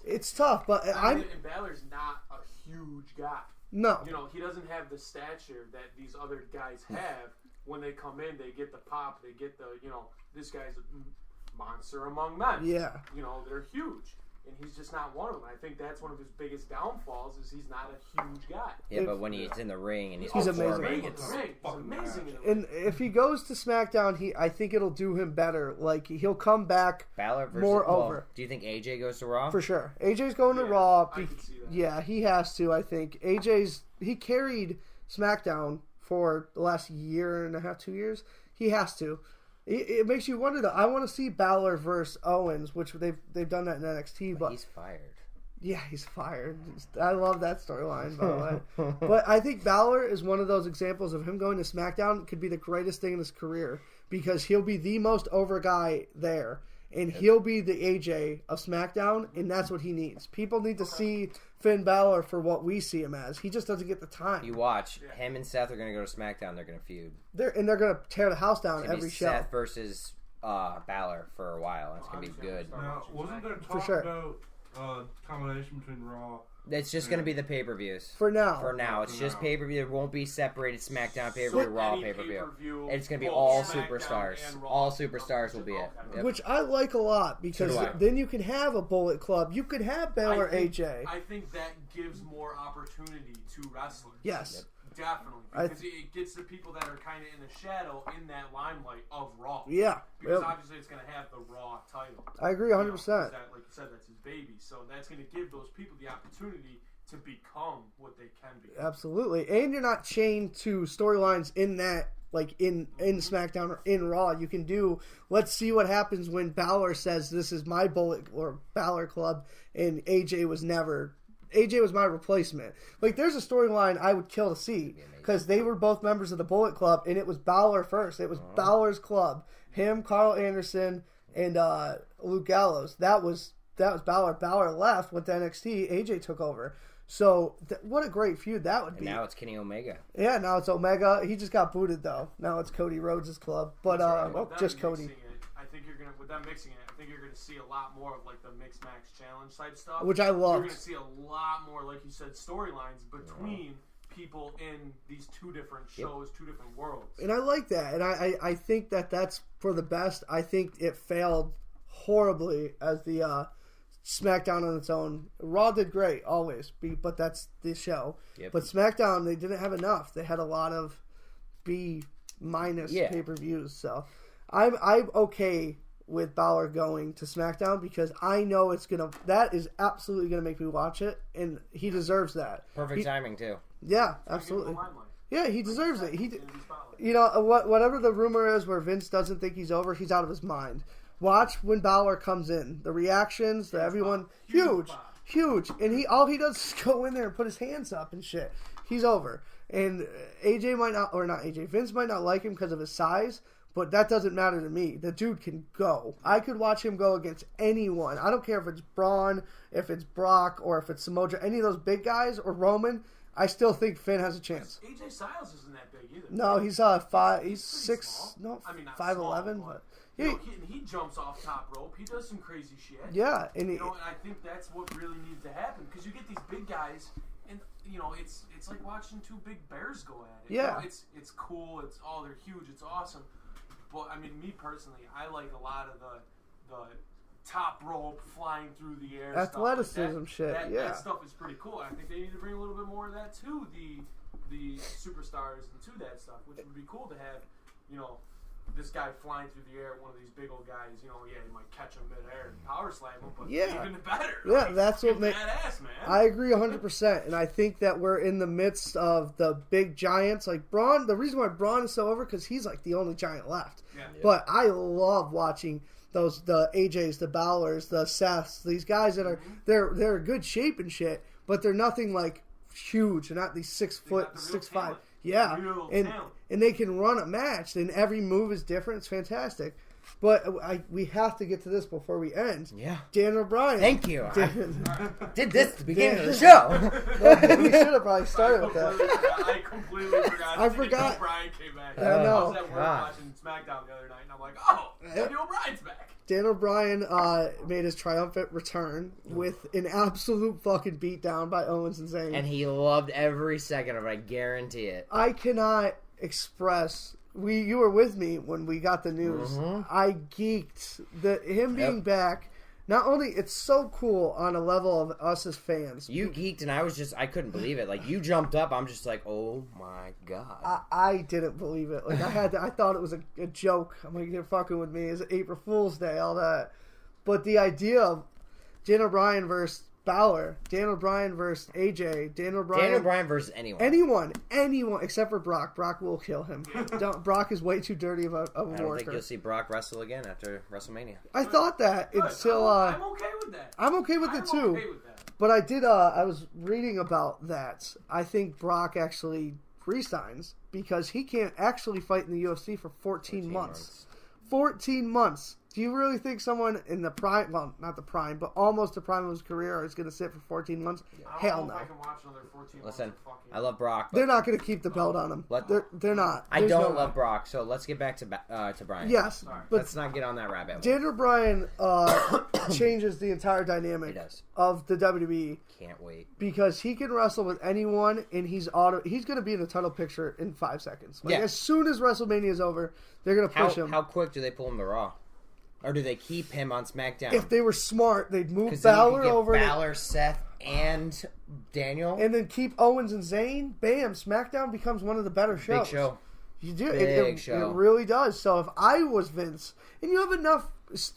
It's tough, but I I'm... mean, and Balor's not a huge guy. No. You know, he doesn't have the stature that these other guys have. When they come in, they get the pop. They get the, you know, this guy's a monster among men. Yeah. You know, they're huge. And he's just not one of them. I think that's one of his biggest downfalls is he's not a huge guy. Yeah, but when he's in the ring and He's performing, amazing. He's it's amazing. He's fucking amazing in the ring. And if he goes to SmackDown, I think it'll do him better. Like, he'll come back Balor versus more well, over. Do you think AJ goes to Raw? for sure. AJ's going to Yeah, Raw. I can see that. Yeah, he has to, I think. He carried SmackDown for the last year and a half, 2 years. He has to. It makes you wonder, though. I want to see Balor versus Owens, which they've done that in NXT, but He's fired. yeah, he's fired. I love that storyline, by the way. But I think Balor is one of those examples of him going to SmackDown could be the greatest thing in his career because he'll be the most over guy there. And he'll be the AJ of SmackDown, and that's what he needs. People need to see Finn Balor for what we see him as. He just doesn't get the time. You watch. Him and Seth are going to go to SmackDown. They're going to feud. They're going to tear the house down It's gonna every be show. Seth versus Balor for a while. It's going to be good. Now, wasn't there talk sure. about combination between Raw? It's just going to be the pay-per-views. For now. For now, it's For just now. pay-per-view. It won't be separated SmackDown pay-per-view, So Raw any pay-per-view. pay-per-view, It's going to be both all SmackDown superstars. and Raw. All superstars will be it. Okay. Yep. Which I like a lot because So do I. then you can have a Bullet Club. You could have Balor I think- AJ. I think that gives more opportunity to wrestlers. Yes. Definitely. I Because it gets the people that are kind of in the shadow in that limelight of Raw. Yeah. Because Yep. obviously it's going to have the Raw title. I agree You know, 100%. that, like you said, that's his baby. So that's going to give those people the opportunity to become what they can be. Absolutely. And you're not chained to storylines in that, like in SmackDown or in Raw. You can do, let's see what happens when Balor says, this is my Bullet or Balor Club, and AJ was never AJ was my replacement. Like, there's a storyline I would kill to see because they were both members of the Bullet Club, and it was Balor first. It was Balor's club. Him, Carl Anderson, and Luke Gallows. That was Balor. Balor left, went to NXT. AJ took over. So what a great feud that would be. And now it's Kenny Omega. Yeah, now it's Omega. He just got booted though. Now it's Cody Rhodes' club, but just Cody. I think you're gonna with them mixing it. I think you're gonna see a lot more of like the mix match challenge type stuff, Which I love. You're gonna see a lot more, like you said, storylines between people in these two different shows, two different worlds. And I like that, and I think that's for the best. I think it failed horribly as the SmackDown on its own. Raw did great always, but that's the show. Yep. But SmackDown, they didn't have enough. They had a lot of B- pay-per-views. So I'm okay with Balor going to SmackDown because I know that is absolutely gonna make me watch it, and he deserves that. Perfect timing too. Yeah, absolutely. Yeah, he deserves it. Whatever the rumor is where Vince doesn't think he's over, he's out of his mind. Watch when Balor comes in. The reactions, everyone, huge. And all he does is go in there and put his hands up and shit. He's over. And Vince might not like him because of his size, but that doesn't matter to me. The dude can go. I could watch him go against anyone. I don't care if it's Braun, if it's Brock, or if it's Samoa Joe, any of those big guys, or Roman. I still think Finn has a chance. AJ Styles isn't that big either. No, he's he's 6, small. no, I mean, not 5'11", small, but he jumps off top rope. He does some crazy shit. Yeah, and and I think that's what really needs to happen because you get these big guys, and it's like watching two big bears go at it. Yeah, it's cool. They're huge. It's awesome. But I mean, me personally, I like a lot of the top rope flying through the air, athleticism stuff like that. shit. That stuff is pretty cool. I think they need to bring a little bit more of that to the superstars and to that stuff, which would be cool to have. This guy flying through the air, one of these big old guys, he might catch him midair and power slam him, but even better. Yeah, that's what makes badass, man. I agree 100%, and I think that we're in the midst of the big giants like Braun. The reason why Braun is so over because he's like the only giant left. Yeah. But I love watching the AJs, the Balors, the Seths, these guys that are they're in good shape and shit, but they're nothing like huge. They're not these 6 foot, 6'5". Yeah, and they can run a match, and every move is different. It's fantastic. But we have to get to this before we end. Yeah. Dan O'Brien. Thank you. I did this at the beginning of the show. We should have probably started with that. I completely forgot. I forgot. O'Brien came back. I know. I was at work watching SmackDown the other night, and I'm like, oh, Daniel O'Brien's back. Dan O'Brien made his triumphant return with an absolute fucking beatdown by Owens and Zayn. And he loved every second of it, I guarantee it. I cannot express... You were with me when we got the news. Mm-hmm. I geeked. Him being back... Not only, it's so cool on a level of us as fans. You geeked, and I couldn't believe it. Like, you jumped up, I'm just like, oh my god. I didn't believe it. Like, I thought it was a joke. I'm like, you're fucking with me. It's April Fool's Day, all that. But the idea of Dan O'Brien versus Balor, Dan O'Brien versus AJ, Dan O'Brien versus anyone. Anyone except for Brock. Brock will kill him. Brock is way too dirty of a I don't worker. think you'll see Brock wrestle again after WrestleMania. I thought that until I'm okay with that. I'm okay with it too. Okay with that. But I did. I was reading about that. I think Brock actually resigns because he can't actually fight in the UFC for 14 months. 14 months. Do you really think someone in the prime, well, not the prime, but almost the prime of his career is going to sit for 14 months? Hell no. I can watch another 14 Listen, months I love Brock. They're not going to keep the belt on him. They're not. I There's don't no love way. Brock, so let's get back to Brian. Yes, but Let's not get on that rabbit hole. Dan O'Brien changes the entire dynamic of the WWE. Can't wait. Because he can wrestle with anyone, and he's going to be in the title picture in 5 seconds. Like, as soon as WrestleMania is over, they're going to push him. How quick do they pull him to Raw? Or do they keep him on SmackDown? If they were smart, they'd move Balor over. Balor, Seth, and Daniel. And then keep Owens and Zayn. Bam, SmackDown becomes one of the better shows. Big show. You do. Big show. It really does. So if I was Vince, and you have enough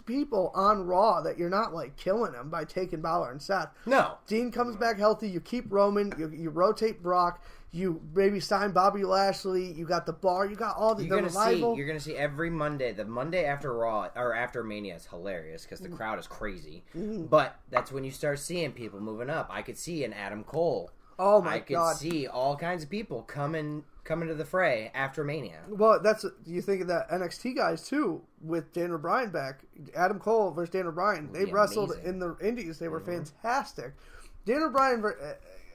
people on Raw that you're not like killing them by taking Balor and Seth. No. Dean comes back healthy. You keep Roman. You rotate Brock. You maybe sign Bobby Lashley. You got the bar. You got all the revival. You're gonna see every Monday. The Monday after Raw or after Mania is hilarious because the crowd is crazy. But that's when you start seeing people moving up. I could see an Adam Cole. Oh my God! I could see all kinds of people coming to the fray after Mania. Well, you think of that NXT guys too with Daniel Bryan back. Adam Cole versus Daniel Bryan. They wrestled amazing. in the Indies. They were fantastic. Daniel Bryan,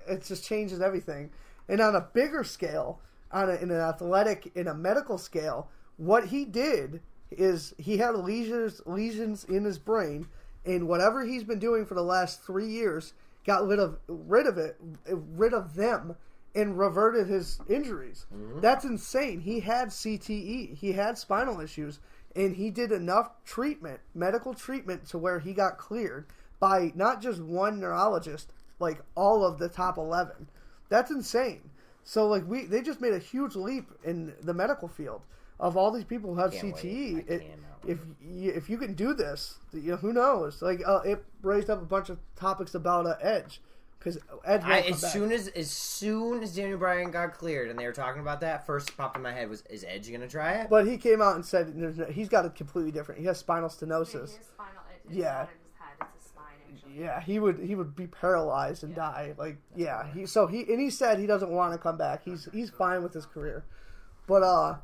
it just changes everything. And on a bigger scale, in a medical scale, what he did is he had lesions in his brain, and whatever he's been doing for the last 3 years, got rid of them, and reverted his injuries. That's insane. He had CTE, he had spinal issues, and he did enough medical treatment, to where he got cleared by not just one neurologist, like all of the top 11. That's insane. So like they just made a huge leap in the medical field of all these people who have CTE. If you can do this, who knows? Like it raised up a bunch of topics about Edge, because Edge as soon as Daniel Bryan got cleared and they were talking about that, first popped in my head was, is Edge gonna try it? But he came out and said he's got a completely different. He has spinal stenosis. His spinal, it's Yeah. not in his head, it's his spine. Actually. Yeah, he would be paralyzed and die. Like, yeah, he said he doesn't want to come back. He's fine with his career, but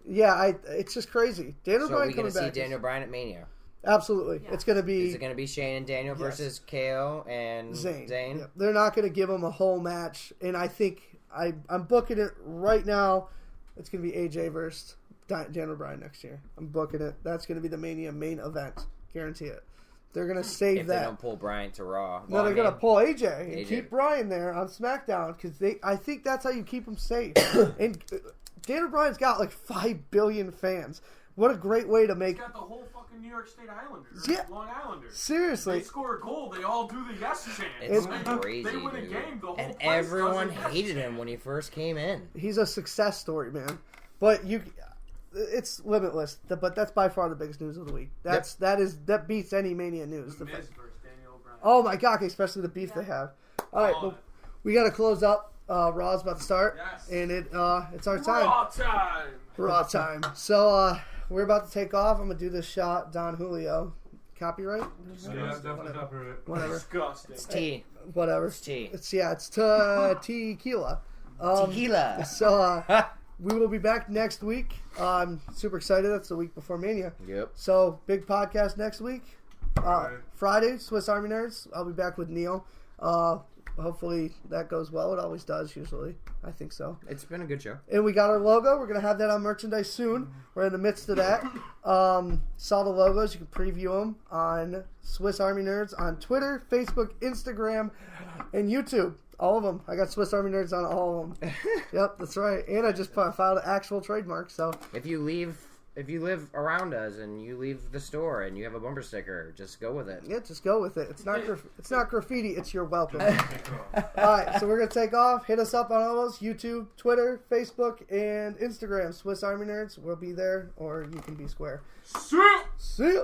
it's just crazy. Daniel So Bryan we gonna coming see back. Daniel Bryan at Mania? Absolutely, Yeah. it's gonna be. Is it gonna be Shane and Daniel versus KO and Zayn. Zayn? Yep. They're not gonna give him a whole match, and I think I'm booking it right now. It's gonna be AJ versus Daniel Bryan next year. I'm booking it. That's gonna be the Mania main event. Guarantee it. They're gonna save If that. they don't pull Bryan to Raw, No, they're gonna pull AJ and AJ. keep Bryan there on SmackDown, because I think that's how you keep him safe. And Daniel Bryan's got like 5 billion fans. What a great way to make. He's got the whole fucking New York State Islanders, Yeah. Long Islanders. Seriously, They score a goal, they all do the yes chant. It's Like, crazy, They win a dude. game, the whole And place everyone does a yes hated him chant. when he first came in. he's a success story, man. But it's limitless. But that's by far the biggest news of the week. That beats any Mania news. The Miz versus Daniel Bryan. Oh my God, especially the beef they have. All right, well, we got to close up. Raw's about to start, Yes. and it's our time. Raw time. Raw time. So we're about to take off. I'm gonna do this shot, Don Julio. Copyright? Yeah, definitely copyright. Whatever. Disgusting. It's tea. Whatever. It's tea. It's tequila. Tequila. So we will be back next week. I'm super excited. That's the week before Mania. Yep. So big podcast next week. Right. Friday, Swiss Army Nerds. I'll be back with Neil. Hopefully that goes well. It always does usually. I think so. It's been a good show. And we got our logo. We're going to have that on merchandise soon. We're in the midst of that. Saw the logos. You can preview them on Swiss Army Nerds on Twitter, Facebook, Instagram, and YouTube. All of them. I got Swiss Army Nerds on all of them. Yep, that's right. And I just filed an actual trademark. So If you live around us and you leave the store and you have a bumper sticker, just go with it. yeah, just go with it. It's not graffiti. It's your welcome. Take off. All right, so we're going to take off. Hit us up on all those: YouTube, Twitter, Facebook, and Instagram. Swiss Army Nerds. We'll be there, or you can be square. See ya. See ya.